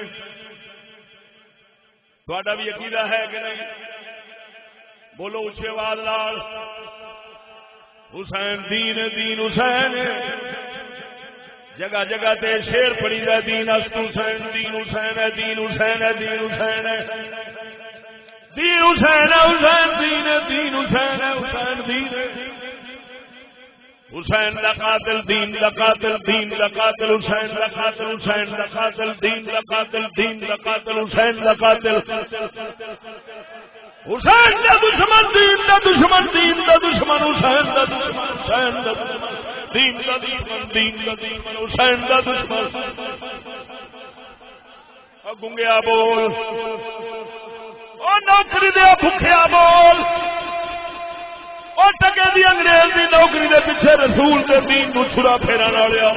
تہاڈا بھی عقیدہ ہے کہ نہیں؟ بولو اچھے آواز لال. حسین دین، دین حسین. جگہ جگہ تے شیر پڑی دا دین است حسین، دین حسین ہے، دین حسین ہے، دین حسین ہے، دین حسین ہے، حسین دین ہے، دین حسین ہے، حسین دین ہے. حسین دا قاتل دین دا قاتل دین دا قاتل حسین دا قاتل حسین دا قاتل دین دا قاتل دین دا قاتل حسین دا قاتل حسین دا دشمن دین دا دشمن دین دا دشمن حسین دا دشمن حسین دا دشمن دین دا دشمن دین دا دشمن حسین دا دشمن گنگیا بول او نوکری دیا بھکھیا بول اور ٹکے دی انگریز دی نوکری دے پیچھے رسول دے دین نو چھڑا پھیرن والیا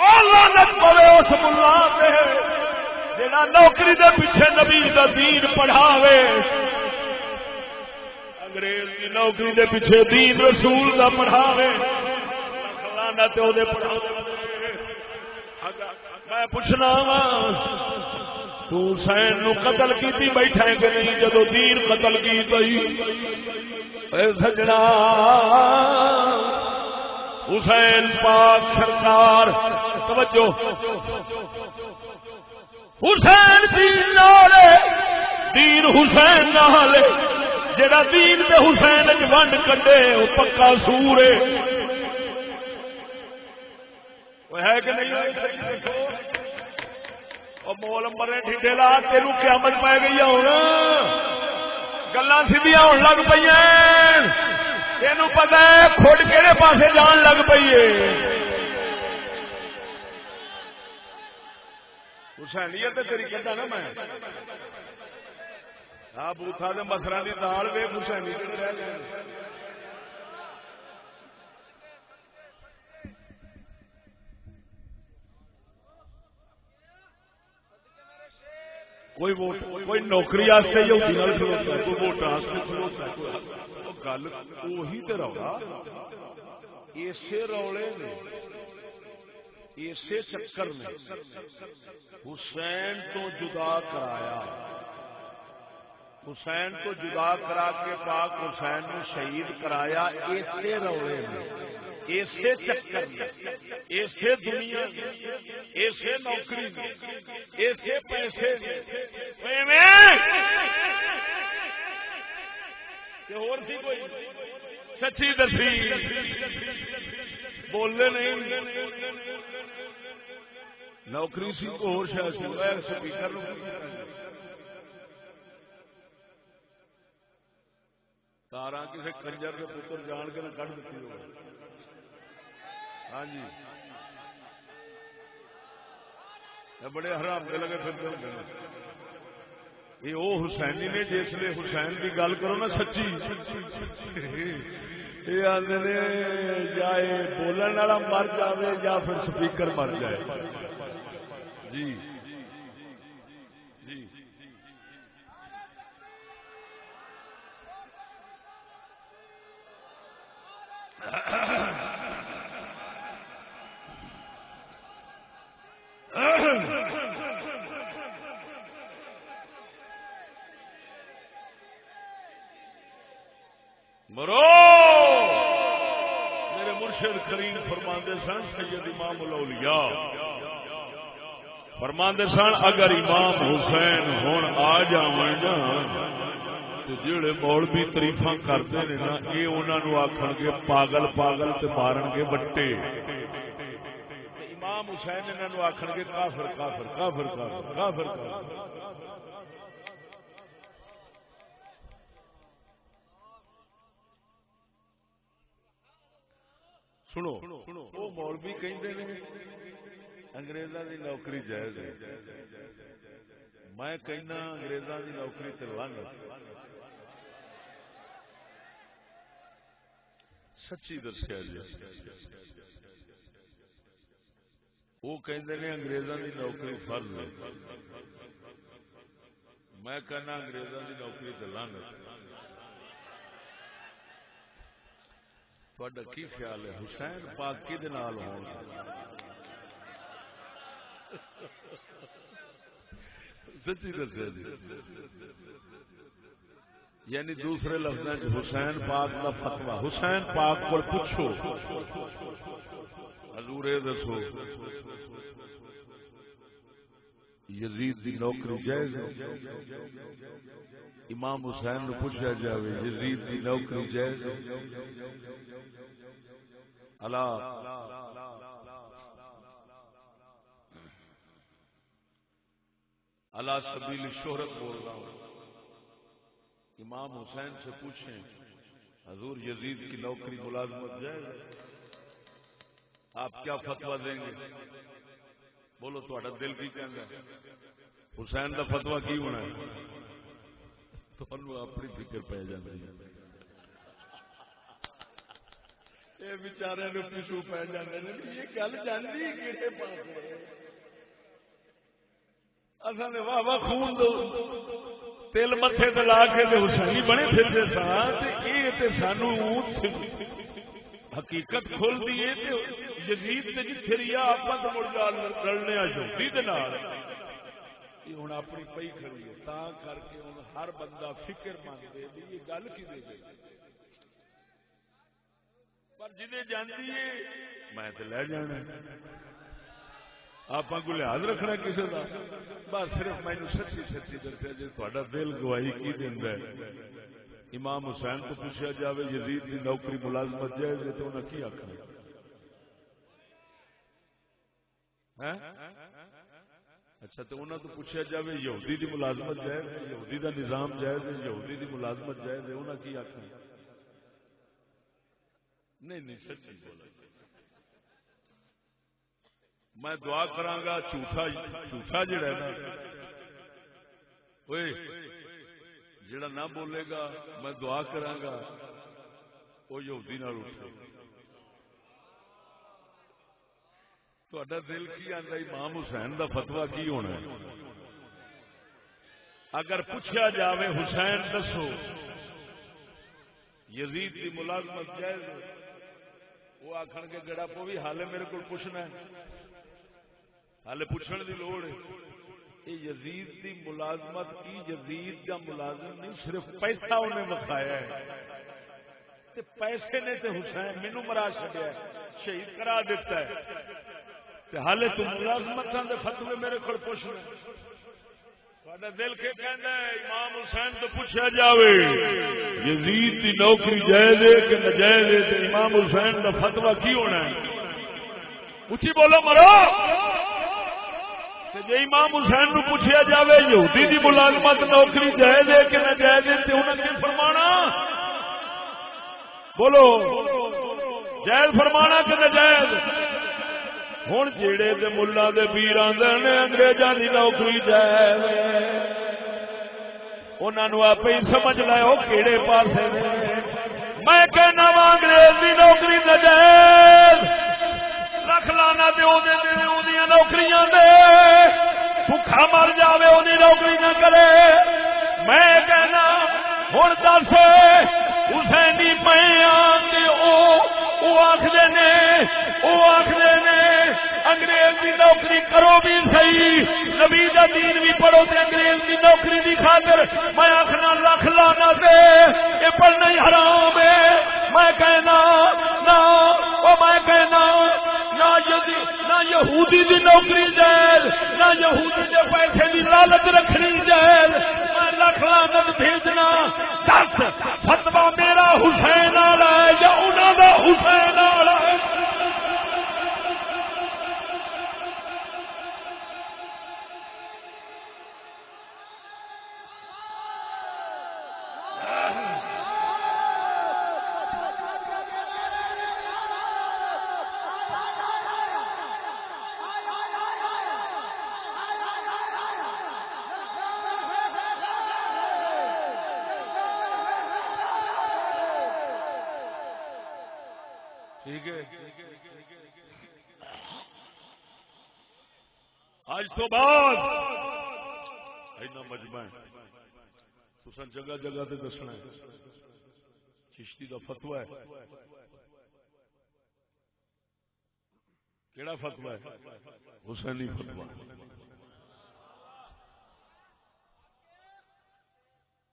اور لعنت پوے اس ملا تے جڑا نوکری دے پیچھے نبی دا دین پڑھاوے انگریز دی نوکری دے پیچھے دین رسول دا پڑھاوے لعنت او دے پڑھاوے میں پوچھنا وا تو حسین نو قتل کیتی بیٹھا ہے کہ نہیں جدو دین قتل کیتا ہی اے سجنا حسین پاک سرکار توجہ حسین دین نالے دین حسین نالے جڑا دین تے حسین وچ ونڈ کڈے او پکا سور ہے وہ ہے کہ نہیں اور مول مرے ڈھڈے لا تین قیامت پی گئی ہونا گلا سیدیاں ہون لگ پی تین پتا ہے کھوٹ کہڑے پاسے جان لگ پی ہے حسینیت تیری کہتا نا میں ہاں بوتھا دے مسرا کی دال وے حسینی رہ گئے کوئی نوکری یہودی نال کھلوتا ہے کوئی ووٹ کھلوتا ہے گل وہی تو رولا اسے رولے نے اسے چکر نے حسین تو جدا کرایا حسین تو جدا کرا کے پاک حسین کو شہید کرایا اسے رولے نے ایسے چکر میں ایسے دنیا ایسے نوکری ایسے پیسے کوئی سچی دسی بولنے نہیں نوکری سی کو اور شاید سپیکر تارا کسی کنجر کے پتر جان کے نہ کٹ دیتی ہو ہاں جی بڑے حرام کے لگے پھرتے ہوتے ہیں یہ وہ حسینی نے جس لیے حسین کی گل کرو نا سچی یہ آدھے نے یا بولن والا مر جائے یا پھر سپیکر مر جائے جی جی مرو میرے مرشد کریم فرماندے سن سید امام الاولیاء فرماندے سن اگر امام حسین ہون آ جاون نا تو جڑے مولوی تعریفاں کرتے ہیں نا یہ انہاں نو آکھن گے پاگل پاگل تے مارن گے بٹے امام حسین انہاں نو آکھن گے کافر کافر کافر کافر کافر کافر سنو وہ مولوی کہندے نے انگریزاں دی نوکری جائز ہے میں کہنا انگریزاں دی نوکری تے لعنت سچی دسیا جی وہ کہندے نے انگریزاں دی نوکری فرض ہے میں کہنا انگریزاں دی نوکری تے لعنت تھوڑا کی خیال ہے حسین پاک کدے نال ہون سچی دسیا جی یعنی دوسرے لفظ حسین پاک کا فتوا حسین پاک کو پوچھو حضور دسو یزید دی نوکری جائز ہے امام حسین نو پوچھا جاوے یزید دی نوکری جائز ہے اللہ سبیل شہرت بول رہا ہوں. امام حسین سے پوچھیں حضور یزید کی نوکری ملازمت جائے گا، آپ کیا فتویٰ دیں گے؟ بولو تھوڑا دل کی کہنا ہے حسین کا فتویٰ کی ہونا ہے؟ تو اپنی فکر پہ جاتی ہے. یہ بچارے پیچھو پی جاتے ہیں یہ گل جانی کہڑے پاس اصل واہ واہ خون دو تل متے لا کے حسینی بنے پھرتے سن سانو حقیقت کھول دیے یزید سے جتھے رہا آپ لڑنے یہودی دے نال ہوں اپنی پئی کھڑی ہے تا کر کے ہوں ہر بندہ فکر مانگے بھی یہ گل کی دے گئی پر جنہیں جانتی ہے میں تو لے جانا آپ کو لحاظ رکھنا کسی کا بس صرف مینو سچی سچی دسیا جی تا دل گواہی کی دینا ہے. امام حسین کو پوچھا جائے یزید کی نوکری ملازمت جائز ہے تو انہیں کی آخنا؟ اچھا تو انہوں تو پوچھا جائے یہودی کی ملازمت جائز ہے، یہودی کا نظام جائز ہے، یہودی کی ملازمت جائز ہے، انہیں کی آخنا؟ نہیں سچی بولا. میں دعا کرانگا جھوٹا جڑا ہے نا جڑا نہ بولے گا میں دعا کرانگا وہ یہودی نال اٹھے. تہاڈا دل کی آندا امام حسین دا فتویٰ کی ہونا ہے؟ اگر پوچھا جاوے حسین دسو یزید دی ملازمت جائز ہے وہ آخر کے گڑا پو بھی حالے میرے کو پوچھنا ہے، حالے پوچھنے دی لوڑ ہے. یہ یزید دی ملازمت کی یزید کا ملازم نہیں صرف پیسہ انہیں بخایا ہے تے پیسے نے تے حسین مینوں مرا چھڈیا ہے شہید کرا دیتا ہے تے حالے تو ملازمتاں دے فتوی میرے کو پوچھنا. تہاڈا دل کے کہندا ہے امام حسین تو پوچھا جاوے یزید دی نوکری جائز ہے کہ ناجائز ہے تے امام حسین دا فتویٰ کی ہونا ہے؟ اچھی بولو مرو. جی امام حسین نو پوچھا جاوے یہودی دی ملازمت نوکری جائز ہے کہ ناجائز ہے تے انہاں کی فرمانا؟ بولو جائز فرمانا کہ ناجائز؟ ہوں جیڑے دے ملا دے پیر آندے نے انگریزاں دی نوکری جائز انہاں نو آپ ہی سمجھ لے او کیڑے پاسے نے. میں کہنا وا انگریز دی نوکری ناجائز لکھ لانا دے اودیاں نوکریاں دے بھکھا مر جاوے اودی نوکری نہ کرے. میں کہنا ہن دس حسینی پیاں تے او آکھدے نے انگریز دی نوکری کرو بھی صحیح نبی دا دین بھی پڑھو تے انگریز دی نوکری دی خاطر میں آخنا لکھ لانا دے یہ پڑھنا ہی حرام ہے. میں کہنا نہ یہودی دی نوکری جائز نہ یہودی دے پیسے دی لالچ رکھنی جائز. میں لکھ لانت بھیجنا دس فتویٰ میرا حسین والا ہے یا انہوں دا حسین والا ہے؟ آج تو بعد اینا مجمع تساں جگہ جگہ تے دسنا ہے چشتی دا فتوی ہے. کیڑا فتوی ہے؟ حسینی فتوی.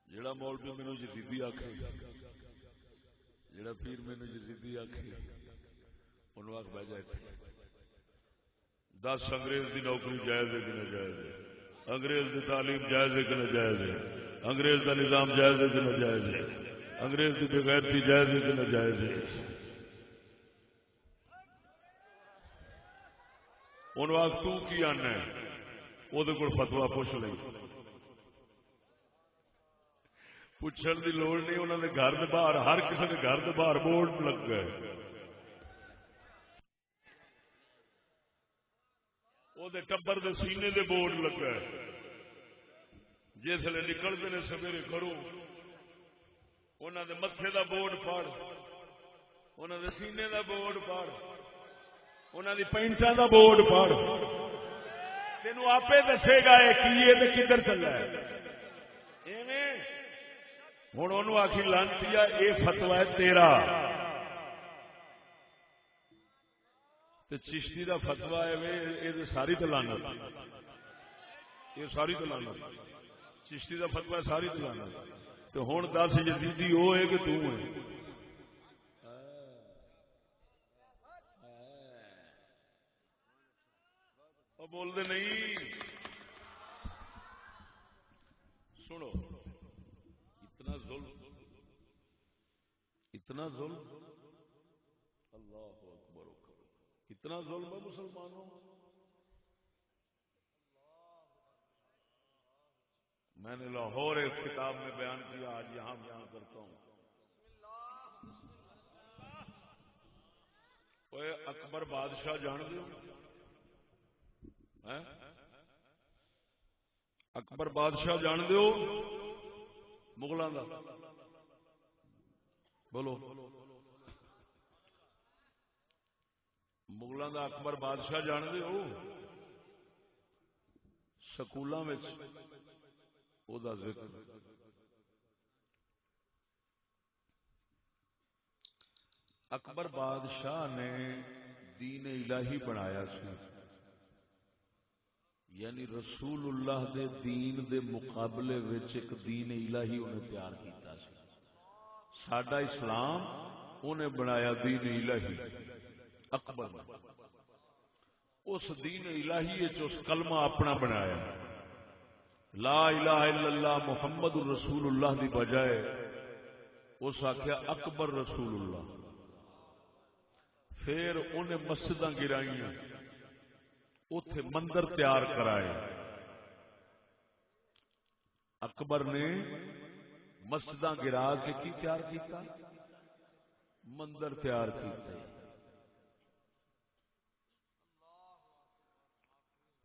جڑا مولوی مینوں یزیدی آکھے جڑا پیر مینوں یزیدی آکھے انہوں آکھ بہ جائے 10 انگریز دی نوکری جائز ہے کہ ناجائز ہے؟ انگریز دی تعلیم جائز ہے کہ ناجائز ہے؟ انگریز دا نظام جائز ہے کہ ناجائز ہے؟ انگریز دی بغیرتی جائز ہے کہ ناجائز ہے؟ ان وقت تو کی آنا ہے وہ فتوا پوچھ لئی پوچھنے کی لوڑ نہیں انہوں نے گھر کے باہر ہر کسی کے گھر کے باہر بورڈ لگ گئے وہ ٹبر دے سینے دے بورڈ لگ گئے جسے نکلتے ہیں سویرے کرو انہوں نے متھے دا بورڈ پڑ انہوں نے سینے دا بورڈ پڑ انہوں نے پینٹاں دا بورڈ پڑ تینوں آپ دسے گا یہ کی ہے کدھر چلا ہے ہوں انہوں آخی لانتی یہ فتوا ہے تیرا چشتی دا فتوا ہے یہ ساری دلانت یہ ساری دلانت چشتی دا فتوا ساری دلانت تو ہوں دس یزیدی وہ ہے کہ تو ہے بول دے نہیں سنو اتنا ظلم اللہ اکبر اتنا ظلم ہے مسلمانوں میں نے لاہور ایک کتاب میں بیان کیا آج یہاں بیان کرتا ہوں اوے اکبر بادشاہ جان دو اکبر بادشاہ جان دو مغلوں کا بولو مغلوں کا اکبر بادشاہ جان دو سکولوں میں او ذکر اکبر بادشاہ نے دین الہی بنایا سی یعنی رسول اللہ دے دین دے مقابلے وچ ایک دین الہی انہیں تیار کیتا سی ساڈا اسلام انہیں بنایا دین الہی اکبر اس دین الہی وچ اس کلمہ اپنا بنایا لا الہ الا اللہ محمد رسول اللہ دی بجائے اس آخیا اکبر رسول اللہ پھر انہیں مسجداں گرائیاں اتے مندر تیار کرائے اکبر نے مسجداں گرا کے کی تیار کیتا مندر تیار کیتے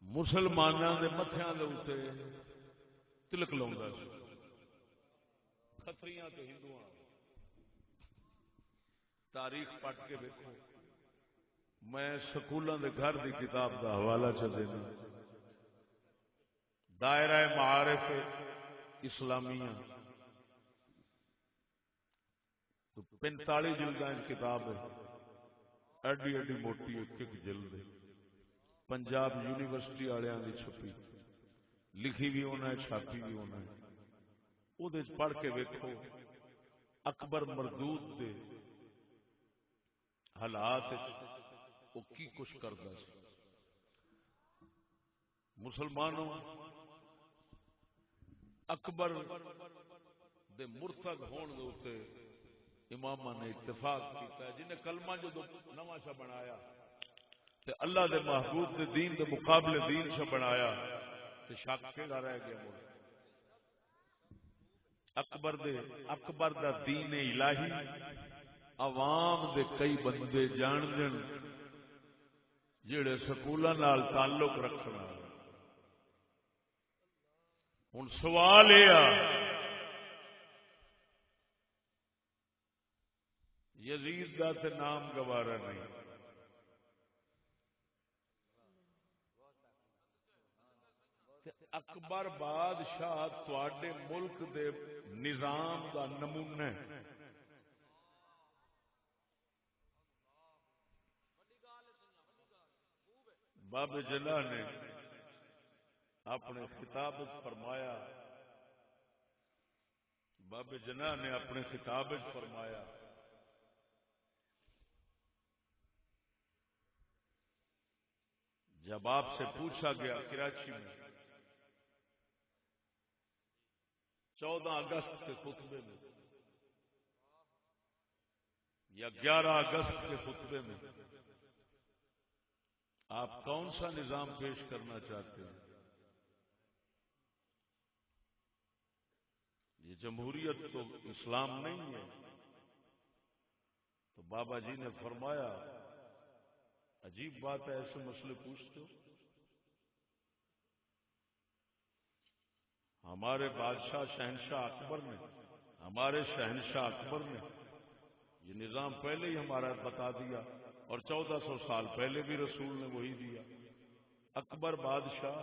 مسلمانوں کے متھیاں دے اوتے تلک لاوندا سی کھتریاں تے ہندوؤں تاریخ پٹ کے دیکھو میں سکولوں دے گھر دی کتاب دا حوالہ چ دینا دائرہ معارف اسلامیہ 45 جلداں کتاب ہے ایڈی ایڈی موٹی ایک ایک جلد ہے پنجاب یونیورسٹی والوں کی چھپی لکھی بھی ہونا ہے چھاپی بھی ہونا ہے وہ پڑھ کے ویکھو اکبر مردود دے حالات وہ کی کچھ کرتا مسلمانوں اکبر دے مرتد ہون دے اوتے امام نے اتفاق کیتا ہے جنہیں کلمہ جو نواں سا بنایا تے اللہ دے محبوب دے دین دے مقابلے دین سے بنایا تے شک کیڑا رہ گیا مڑ اکبر دا دین الہی عوام دے کئی بندے جان جن جڑے سکولوں نال تعلق رکھنا ہن سوال یہ یزید دا تے نام گوارا نہیں اکبر بادشاہ تواڈے ملک دے نظام دا نمونہ ہے باب جلا نے اپنے خطاب فرمایا باب جنا نے اپنے خطاب فرمایا جب آپ سے پوچھا گیا کراچی میں 14 اگست کے خطبے میں یا 11 اگست کے خطبے میں آپ کون سا نظام پیش کرنا چاہتے ہیں؟ یہ جمہوریت تو اسلام نہیں ہے. تو بابا جی نے فرمایا عجیب بات ہے، ایسے مسئلے پوچھتے ہو. ہمارے بادشاہ شہنشاہ اکبر نے، ہمارے شہنشاہ اکبر نے یہ نظام پہلے ہی ہمارا بتا دیا، اور 1400 سال پہلے بھی رسول نے وہی دیا. اکبر بادشاہ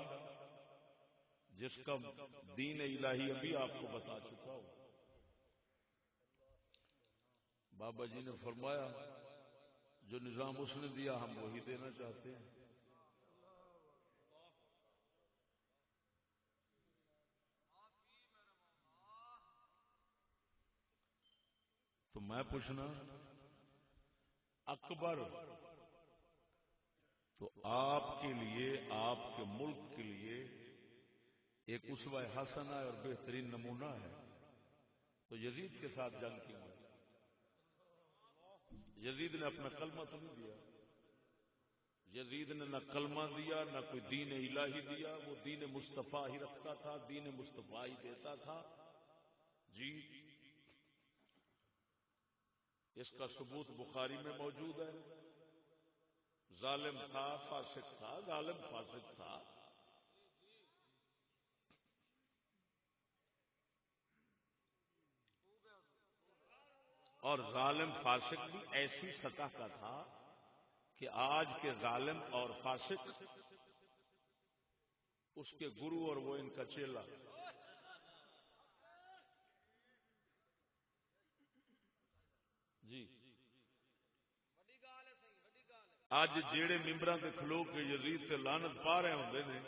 جس کا دین الہی ابھی آپ کو بتا چکا ہوں. بابا جی نے فرمایا جو نظام اس نے دیا ہم وہی دینا چاہتے ہیں. تو میں پوچھنا اکبر تو آپ کے لیے، آپ کے ملک کے لیے ایک اسوہ حسنہ اور بہترین نمونہ ہے، تو یزید کے ساتھ جنگ کیوں ہے؟ یزید نے اپنا کلمہ تو نہیں دیا. یزید نے نہ کلمہ دیا نہ کوئی دین الہی دیا. وہ دین مصطفیٰ ہی رکھتا تھا، دین مصطفیٰ ہی دیتا تھا. جی اس کا ثبوت بخاری میں موجود ہے. ظالم تھا، فاسق تھا، ظالم فاسق تھا. اور ظالم فاسق بھی ایسی سطح کا تھا کہ آج کے ظالم اور فاسق اس کے گرو اور وہ ان کا چیلا. جی اج جیڑے ممبراں تے کھلو کے یزید تے لعنت پا رہے ہوندے نے،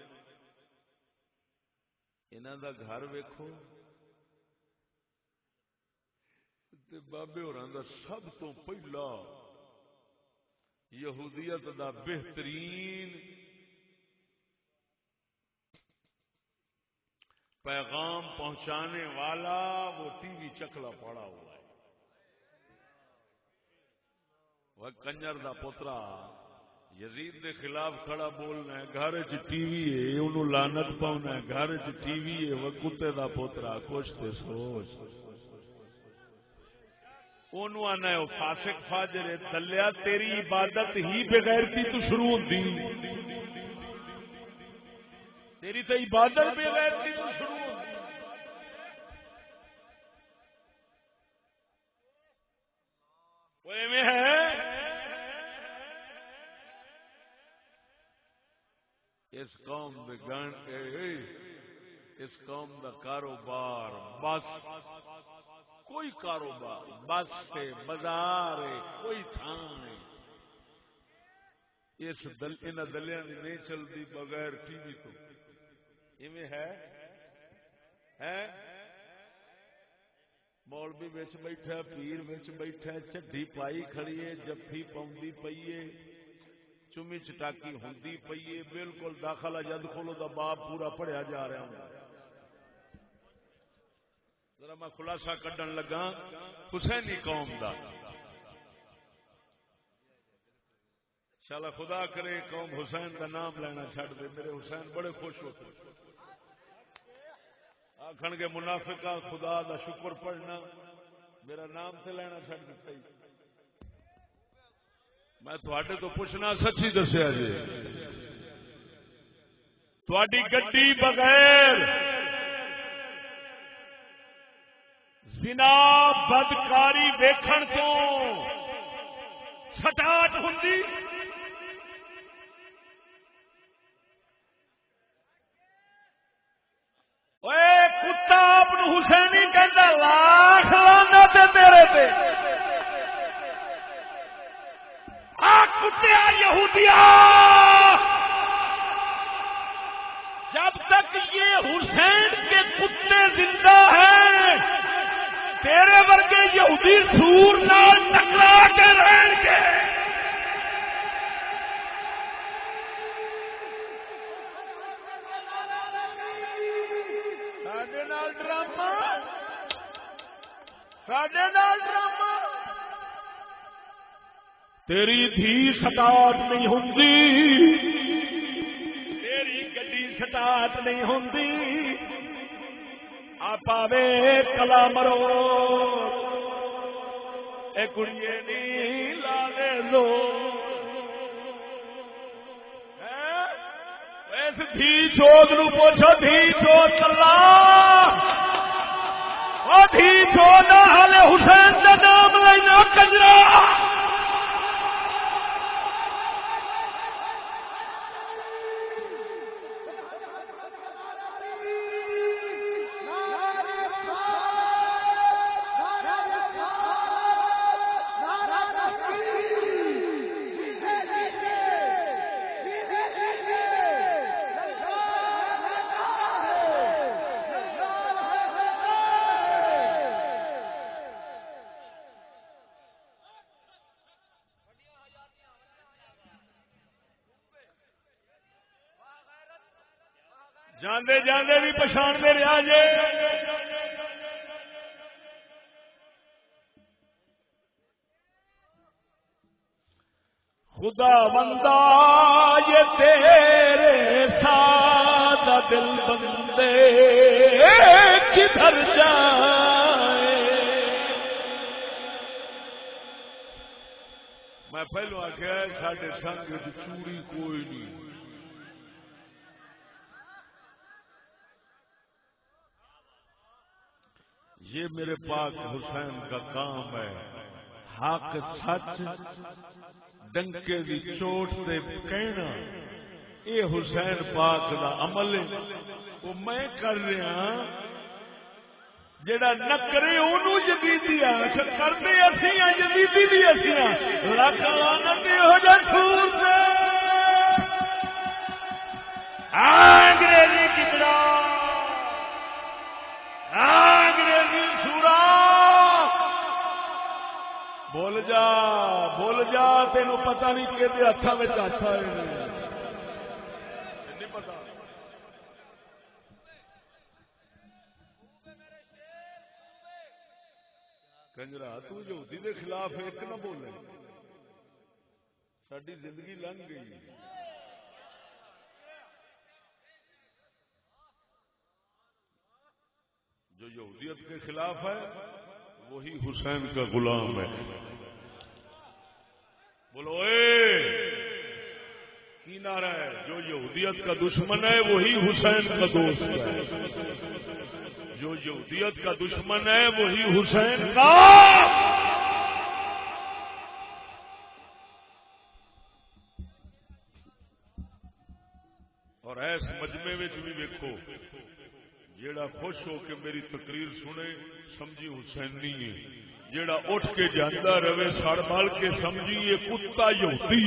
انہاں دا گھر ویکھو تے بابے ہوراں دا سب تو پہلا یہودیت دا بہترین پیغام پہنچانے والا وہ ٹی وی چکلا پڑا ہوا ہے. وہ کنجر دا پوترا یزید دے خلاف کھڑا بولنا ہے، گھر چ ٹی وی ہے، انہوں لعنت پاؤنا ہے، گھر چ ٹی وی ہے. وہ کتے دا پوترا کچھ تے سوچ. انہوں آنا ہے وہ فاسق فاجر ہے. دلیا تیری عبادت ہی بغیرتی تو شروع ہوندی، تیری تو عبادت بغیرتی تو شروع ہوندی. وہ ایویں ہے اس قوم دے گان اس قوم دا کاروبار بس کوئی کاروبار بس ہے، بازار ہے، کوئی تھان ہے. اس انہاں دلیاں دی نہیں چلتی بغیر ٹی وی تو. ایویں ہے مولوی وچ بیٹھا، پیر وچ بیٹھا، چڈی پائی کھڑی ہے، جفی پاؤندی پئی ہے، چمی چٹاکی ہوندی پئی ہے، بالکل داخلہ یدخلوا دا باب پورا پڑھیا جا رہا ہوں. ذرا میں خلاصہ کڈن لگا حسینی قوم دا. شالا خدا کرے قوم حسین کا نام لینا چھڈ دے. میرے حسین بڑے خوش ہوتے آکھن گے منافقہ خدا دا شکر پڑھنا، میرا نام تے لینا چھڈ دیتا ہی. میں تواڈے تو پوچھنا سچی دسیا جی، تواڈی گڈی بغیر زنا بدکاری ویکھن تو سٹاٹ ہوندی؟ اے کتا اپنے حسینی کہندا لاکھ لعنت ہے تیرے تے. آ کتیا یہودیا، جب تک یہ حسین کے کتے زندہ ہیں تیرے ورگے یہودی سور نال ٹکرا کے رہیں گے. ساڈے نال ڈرامہ تیری دھی سٹارٹ نہیں ہوندی، تیری گڈی سٹارٹ نہیں ہوندی، آپ آوے کلا مرو اے کڑیے نہیں لا دے دو اس دھی چوت نو پوچھو، دھی چوت کلا او دھی چوت حال حسین کا نام لینا کنجرا جاندے جاندے بھی پچھان دے رہا جے خدا بندہ یہ تیرے ساتھ دل بندے کدھر جائے. میں پہلو آخیا ساڈے سنگ چوڑی کوئی نہیں، یہ میرے پاک حسین کا کام ہے. حق سچ ڈنکے دی چوٹ تے کہنا اے حسین پاک دا عمل ہے. وہ میں کر رہا جڑا نہ کرے اونوں جدیدی آخ کرتے اسی ہاں جدیدی بھی اسی ہاں. لکھ لعنت ہو جا سور تے انگریزی کتنا انگریزی سورا بول جا تینوں پتہ نہیں کہ ہاتھوں میں ہاتھ آئے نہیں پتا. کنجرا تو یہودی دے خلاف ایک نہ بولے، ساری زندگی لنگ گئی. جو یہودیت کے خلاف ہے وہی حسین کا غلام ہے. بولو اے کی نعرہ ہے؟ جو یہودیت کا دشمن ہے وہی حسین کا دوست ہے. جو یہودیت کا دشمن ہے وہی حسین کا. اور ایس مجمع میں بھی دیکھو جیڑا خوش ہو کے میری تقریر سنے سمجھی حسینی ہے، جیڑا اٹھ کے جاندہ رہے سڑ بال کے سمجھی یہ کتا یہودی.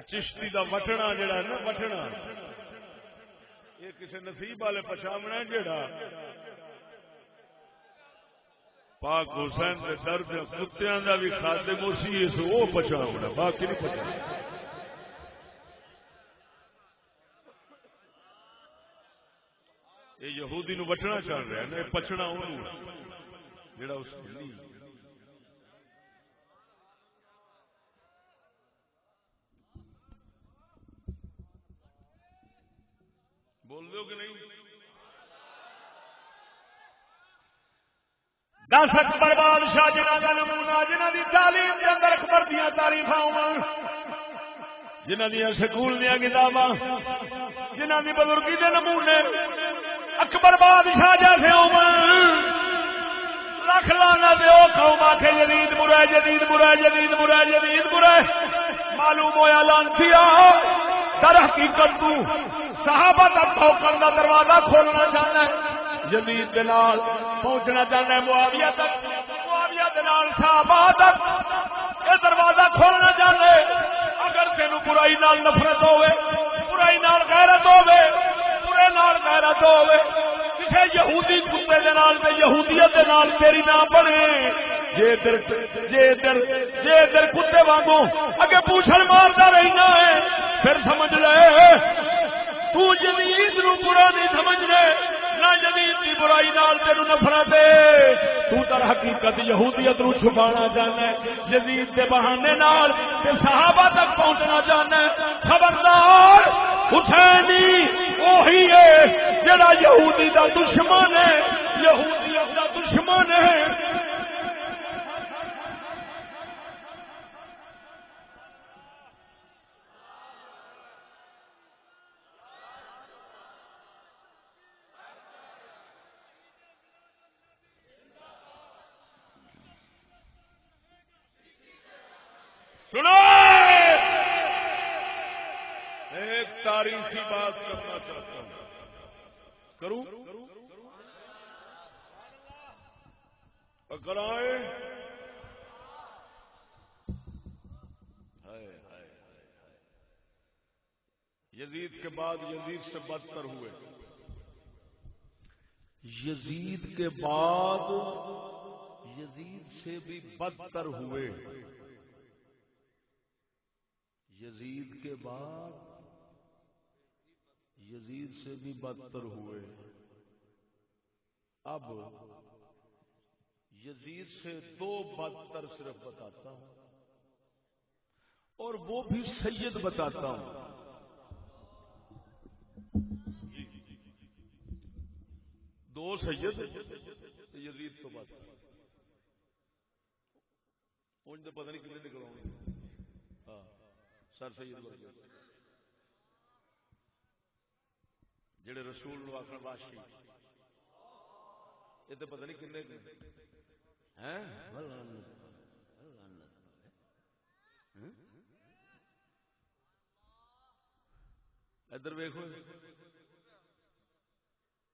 چشتی دا وٹنا جڑا نا وٹنا یہ کسی نصیب والے پچھاونا ہے جڑا پاک حسین کے درد کتیاں دا بھی خادم اسی اس وہ پچھاونا باقی نہیں پچھاونا. یہ یہودی نو وٹنا چاہ رہا ہے نا، پچھنا انہوں جڑا اس نہیں. بول دو کہ نہیں؟ 10 اکبر بادشاہ جنہ کا نمونہ، جنہ دی تعلیم کے اندر اکبر دیا تعریفاں ہوں، جنہ دیا سکول دیا کتاباں، جنہ دی بزرگی دے نمونے اکبر بادشاہ جیسے ہوں. لکھ لانا دے قوم آکھے جدید برا جدید برا جدید برا جدید برا. معلوم ہوا لانتیا در حقیقت تو صحابہ تک پہنچنے کا دروازہ کھولنا چاہنا ہے، جدید کے نال پہنچنا چاہنا ہے معاویہ تک، معاویہ کے نال صحابہ تک یہ دروازہ کھولنا چاہنا ہے. اگر تینوں برائی نال نفرت ہوے، برائی نال غیرت ہوے، برے نال غیرت ہوے، کسی یہودی کتے دے نال تے یہودیت دے نال تیری نہ بنے. جے در کتے وانگو اگے پوچھل مارتا رہنا ہے پھر سمجھ لے تو جدید نو برا نہیں سمجھ لے، نہ یزید دی برائی نال تینوں نفرت ہے، تو در حقیقت یہودیت نو چھپانا چاہنا ہے، یزید دے بہانے نال تے صحابہ تک پہنچنا چاہنا ہے۔ خبردار، حسینی وہی ہے جڑا یہودی دا دشمن ہے، یہودیت دا دشمن ہے۔ سنو، ایک تاریخی بات کرنا چاہتا ہوں، کروں اگر آئے یزید کے بعد یزید سے بدتر ہوئے، یزید کے بعد یزید سے بھی بدتر ہوئے، یزید کے بعد یزید سے بھی بدتر ہوئے۔ اب یزید سے دو بدتر صرف بتاتا ہوں، اور وہ بھی سید بتاتا ہوں۔ دو سید، یزید تو بات ان پتہ نہیں کتنے نکل آؤں گے۔ ہاں، سر سید ورگے جڑے رسول نو آخر بادشاہ، یہ تو پتہ نہیں کنے ادھر ویکھو،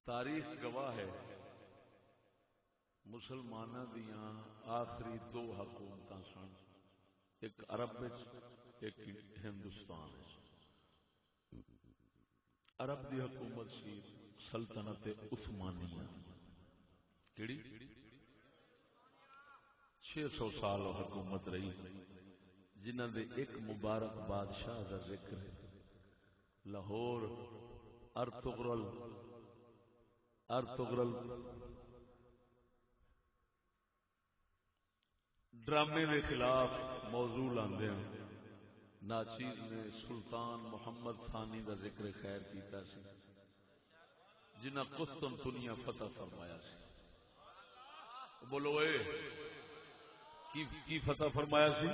تاریخ گواہ ہے مسلمانوں دیاں آخری دو حکومتاں سن، ایک عرب ایک ہندوستان۔ عرب دی حکومت سی سلطنت عثمانیہ، کیڑی 600 سال حکومت رہی، جنہ دے ایک مبارک بادشاہ کا ذکر ہے، لاہور ارطغرل ڈرامے کے خلاف موضوع لاندے ہیں۔ ناچیر نے سلطان محمد ثانی کا ذکر خیر کیتا سی، جنہ قسطنطنیہ فتح فرمایا سی۔ بولو اے کی فتح فرمایا سی؟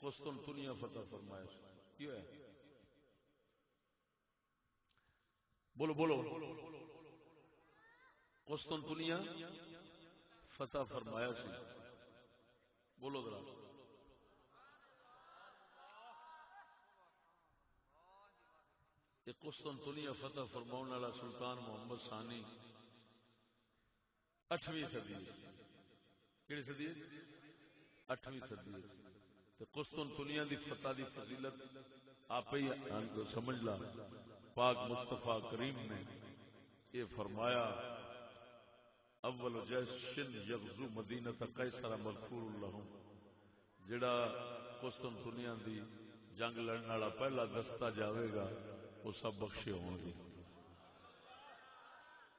قسطنطنیہ فتح فرمایا سی۔ کیوں ہے؟ بولو بولو، قسطنطنیہ فتح فرمایا سی، بولو ذرا۔ قسطنطنیہ فتح فرماؤن والا سلطان محمد ثانی 8ویں صدی، کیڑی صدی؟ 8ویں صدی۔ تے قسطنطنیہ دی فتح دی فضیلت آپ ہی سمجھ لا۔ پاک مصطفیٰ کریم نے یہ فرمایا، اول جیش یغزو مدینہ قیصر مغفور لہم، جڑا قسطنطنیہ دی جنگ لڑنے والا پہلا دستہ جاوے گا وہ سب بخشے ہوں گے۔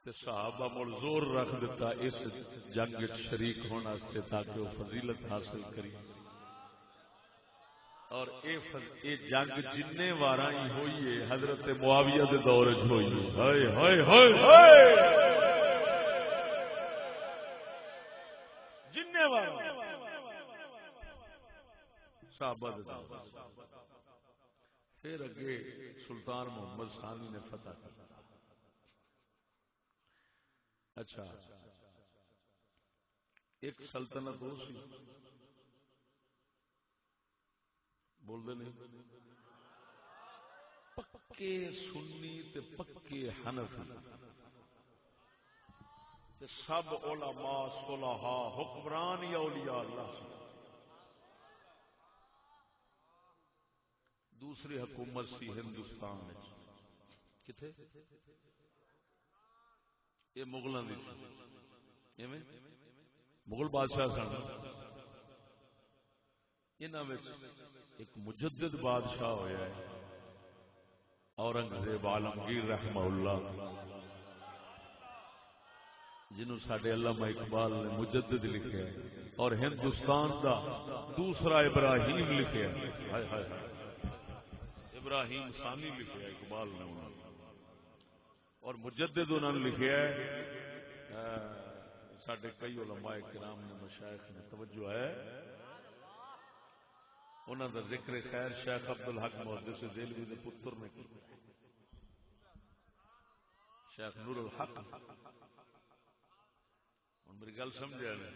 تے صحابہ مڑ زور رکھ دیتا اس جنگ شریک ہونا سے تاکہ وہ فضیلت حاصل کری، اور اے جنگ جننے واراں ہی ہوئی ہے حضرت معاویہ دے دور وچ ہوئی ہے۔ ہائے ہائے ہائے ہائے، جننے واراں صحابہ دے دور۔ پھر اگے سلطان محمد ثانی نے فتح کیا۔ اچھا، ایک سلطنت ہو سی، بول دے نہیں، پکے سنی تے پکے حنفی تے سب علماء صلحاء حکمران یا اولیاء اللہ سے۔ دوسری حکومت سی ہندوستان میں، کتھے؟ یہ مغلوں دی سی، مغل بادشاہ سن۔ انہاں وچ ایک مجدد بادشاہ ہویا ہے اورنگزیب عالمگیر رحمہ اللہ، جنہوں ساڈے علامہ اقبال نے مجدد لکھا ہے اور ہندوستان دا دوسرا ابراہیم لکھا ہے. ہائے ہائے ابراہیم ثانی لکھا ہے اقبال نے انہوں نے، اور مجدد انہوں نے لکھا ہے. ساڈے کئی علماء کرام نے مشائخ نے توجہ ہے انہوں دا ذکر خیر شیخ عبدالحق محدث دہلوی دے پتر نے کیا، شیخ نور الحق. ہوں میری گل سمجھا نا،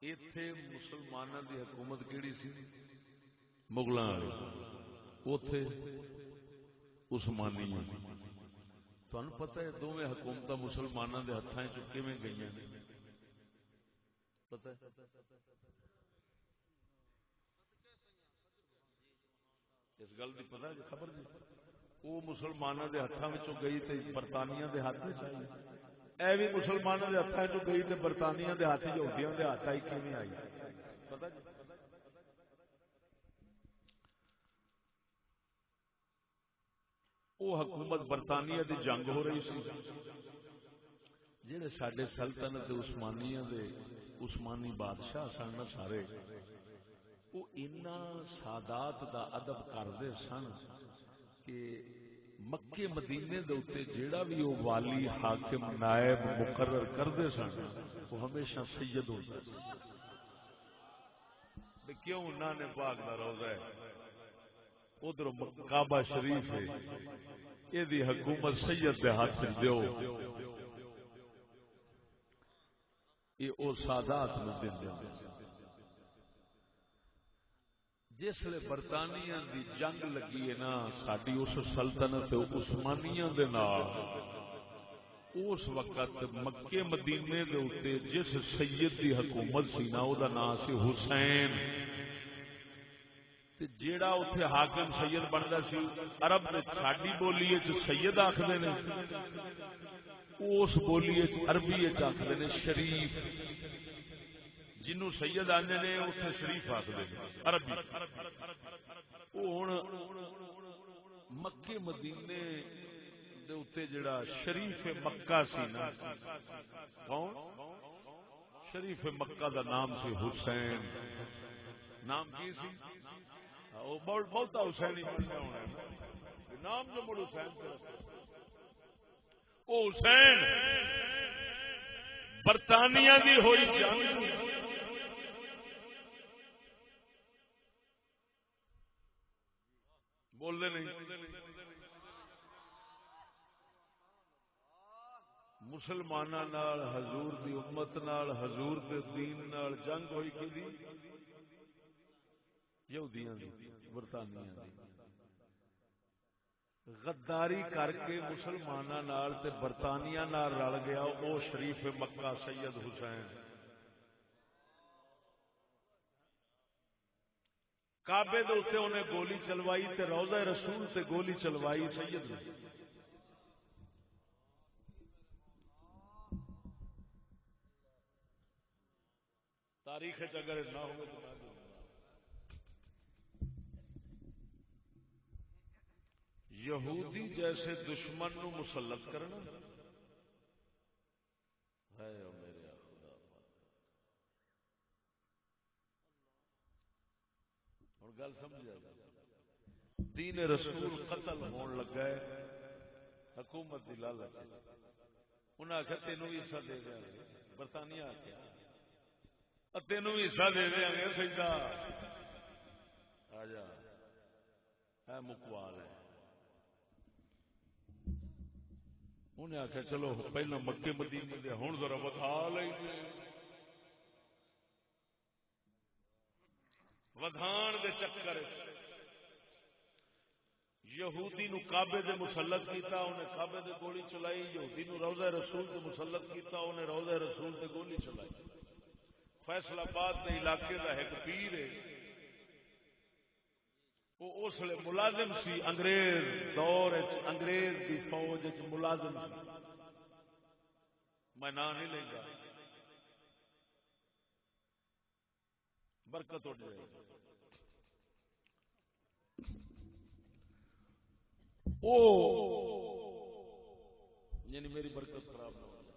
ایتھے مسلمانوں دی حکومت کیڑی سی؟ مغلاں والی. اوتھے عثمانی. تمہیں پتہ ہے دونوں حکومت مسلمانوں کے ہاتھوں کیویں گئیاں نے؟ پتہ ہے؟ اس گل کی پتہ جی خبر جی؟ وہ مسلمانوں کے ہاتھوں گئی تو برطانیہ کے ہاتھ آئی. اے بھی مسلمانوں کے ہاتھوں گئی تو برطانیہ کے ہاتھ یہودیاں کے ہاتھ آئی کیویں آئی؟ پتہ جی؟ وہ حکومت برطانیہ دی جنگ ہو رہی سی. جہے سڈے سلطنت عثمانیہ دے عثمانی بادشاہ سن سارے، وہ اینا سادات دا ادب کرتے سن کہ مکے مدینے دے اوتے جیڑا بھی وہ والی حاکم نائب مقرر کرتے سن وہ ہمیشہ سید ہوتا سی. کیوں؟ انہوں نے پاک دا روضہ ہے، ادھر کعبہ شریف ہے، یہ حکومت سید دے ہاتھ دیو، یہ او سادات نو دے. جس لئے برطانیہ دی جنگ لگی ہے نا ساری اس سلطنت عثمانیہ دے نال، اس وقت مکے مدینے دے اوتے جس سید دی حکومت سی نا او دا نام سی حسین. جیڑا اتنے حاکم سید بنتا سی عرب ساری بولی سید آخر نے، اس بولی عربی آخر نے شریف. جنوں سید آتے نے اتنے شریف آخر عربی. ہوں مکے مدینے دے اتنے جڑا شریف مکہ سی نا، کون؟ شریف مکہ دا نام سی حسین. نام کی سی؟ بہت حسین ہونا نام جو مڑ حسین. وہ حسین برطانیہ دی ہوئی جنگ بولنے نہیں. مسلماناں نال حضور دی امت نال حضور دے دین نال جنگ ہوئی کی دی؟ یہودیاں دی، برطانیہ دی. غداری کر کے مسلماناں نال تے برطانیہ نال رل گیا او شریف مکہ سید حسین. کعبے دے اوتے انہیں گولی چلوائی تے روضہ رسول تے گولی چلوائی سید نے. تاریخ اگر نہ ہوئے تو نہ دوں. یہودی جیسے دشمن نو مسلط کرنا ہے میرے خدا. اور گل سمجھا دین رسول قتل ہون لگا ہے حکومت دی لالچ. انہیں آخیا تینوں بھی حصہ دے دیا. برطانیہ آخیا تینوں بھی حصہ دے دیا گے. سیدھا آ جا ہے مکوال ہے. انہیں آخیا چلو پہلے مکے مدینے دے ہوں ذرا ودھا لیں گے. ودھان دے چکر یہودی نو کعبے دے مسلط کیتا، انہیں کعبے دے گولی چلائی. یہودی نو روضہ رسول دے مسلط کیتا، انہیں روضہ رسول دے گولی چلائی. فیصل آباد کے علاقے کا ایک پیر ہے، وہ اس لیے ملازم سی انگریز دور انگریز دی فوج ملازم سی. میں نام نہیں لیں گا، برکت اٹھ جائے. یعنی میری برکت خراب نہ ہو جائے.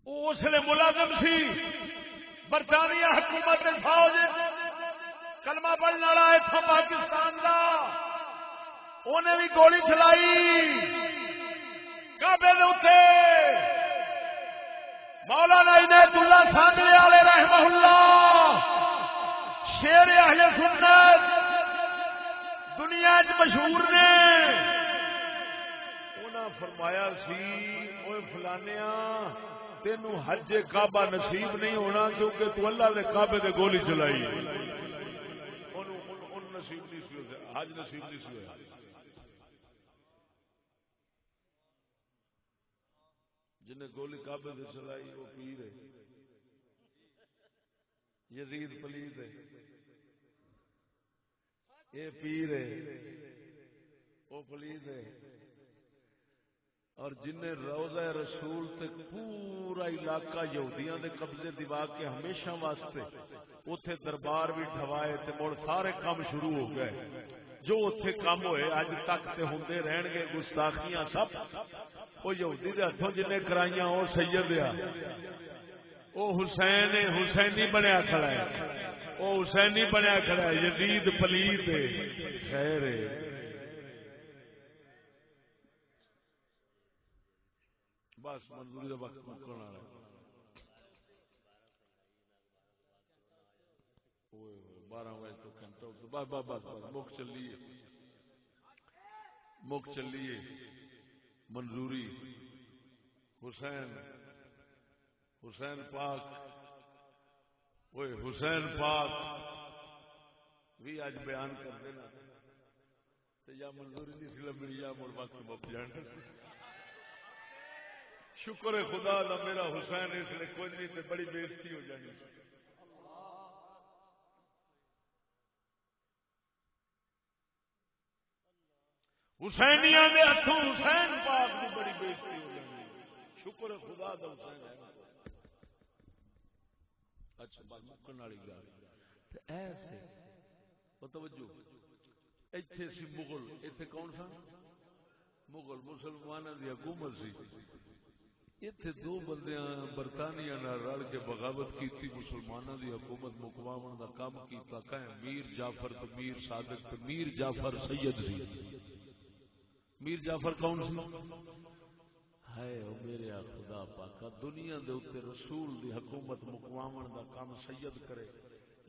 وہ اس لیے ملازم سی برطانیہ حکومت فوج کلمہ پڑھنے والا اتوں پاکستان کا انہیں بھی گولی چلائی کعبے دے اوتے مولانا عنایت اللہ سانگلے والے رحمہ اللہ شیر اہل سنت دنیا مشہور نے انہاں فرمایا سی اوے فلانیا تینوں حج کعبہ نصیب نہیں ہونا کیونکہ تو اللہ دے کعبے دے گولی چلائی ان نصیب نہیں سی حج نصیب نہیں سی ہویا جنہیں گولی کعبے دے چلائی وہ پیر ہے یزید پلید ہے یہ پیر ہے وہ پلید ہے اور جنہیں روضہ رسول تے پورا علاقہ یہودیاں دے قبضے دیوا کے ہمیشہ واسطے اوتھے دربار بھی ٹھوائے تے مڑ سارے کام شروع ہو گئے جو اوتھے کام ہوئے اج تک تے ہوندے رہن گے گستاخیاں سب وہ یہودی دے ہتھوں جنہیں کرائیاں وہ سید آ وہ حسین حسینی بنیا کھڑا ہے وہ حسینی بنیا کھڑا ہے یزید پلیت خیر بس منظوری کا وقت مکن والا بارہ بجے تو گھنٹہ بس بس بس مک چلیے منظوری حسین حسین پاک وہ حسین پاک بھی اج بیان کر دینا یا منظوری نہیں سی لبنی یا مڑ وقت مک جانا شکر ہے خدا دا میرا حسین اس لیے کوئی نہیں تے بڑی بےزتی ہو جانی حسینیاں دے ہتھوں حسین پاک دی بڑی بےزتی ہو جانی شکر ہے خدا دا حسین ہے اچھا بات مکن والی گل تے ایسے توجہ ایتھے سی مغل ایتھے کون سا مغل مسلمانوں دی حکومت سی اتنے دو بندیاں برطانیہ رل کے بغاوت کی مسلمانوں دی حکومت مقواون دا کام کیتا کہ میر جعفر تے میر صادق تے میر جعفر سید سی میر جعفر کون سی ہے او میرے خدا پاکا دنیا دے اوتے رسول دی حکومت مقواون دا کام سید کرے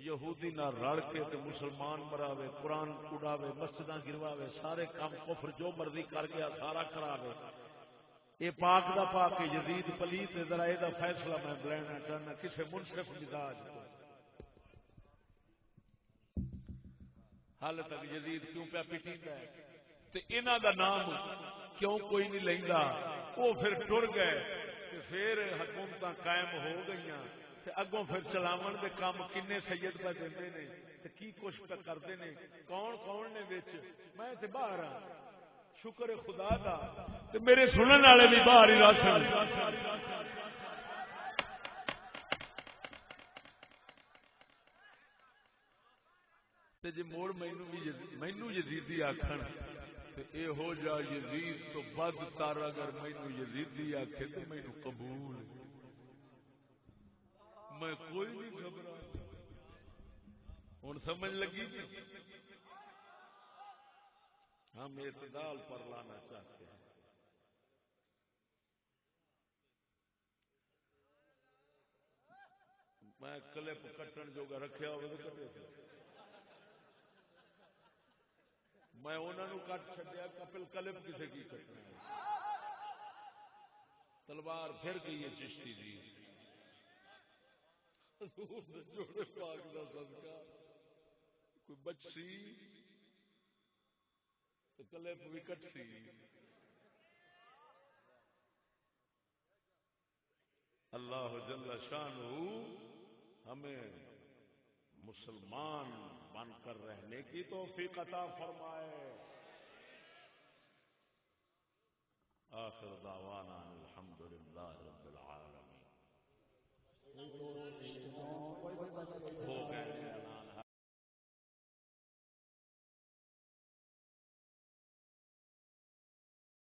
یہودی نہ رل کے تے مسلمان مراوے قرآن اڑاوے مسجداں گرواوے سارے کام کفر جو مرضی کر گیا سارا کراوے یہ پاک دا پاک یزید پلیت ذرا یہ فیصلہ میں لینا چاہنا کسی منصف مزاج کو حال تک یزید کیوں پیا پیٹیندا ہے تے انہاں دا نام کیوں کوئی نہیں لیندا وہ پھر ٹر گئے تے پھر حکومتاں قائم ہو گئیاں تے اگوں پھر چلاون دے کام کنے سید پہ دیندے نے تے کی کچھ پہ کردے نے کون نے وچ میں تے باہر ہاں شکر خدا دا تے میرے سنن والے بھی باہر ہی راسن تے جے موڑ مینوں یزیدی آکھن تے اے ہو جا یزید تو بد تر اگر مینوں یزیدی آکھے تے مینوں قبول میں کوئی نہیں گھبرا ہن سمجھ لگی ہم اعتدال پر لانا چاہتے ہیں میں کلپ کٹن جو رکھیا ہوئے تو کٹے تھے میں انہوں نے کٹ چڈیا کپل کلپ کسے کی کٹنا ہے تلوار پھر گئی ہے چشتی جی جوڑے پاک دا صدقہ کوئی بچی کلپ وکٹ سی اللہ جل شانہ ہمیں مسلمان بن کر رہنے کی توفیق عطا فرمائے آخر دعوانا الحمدللہ رب العالمین ہو گئے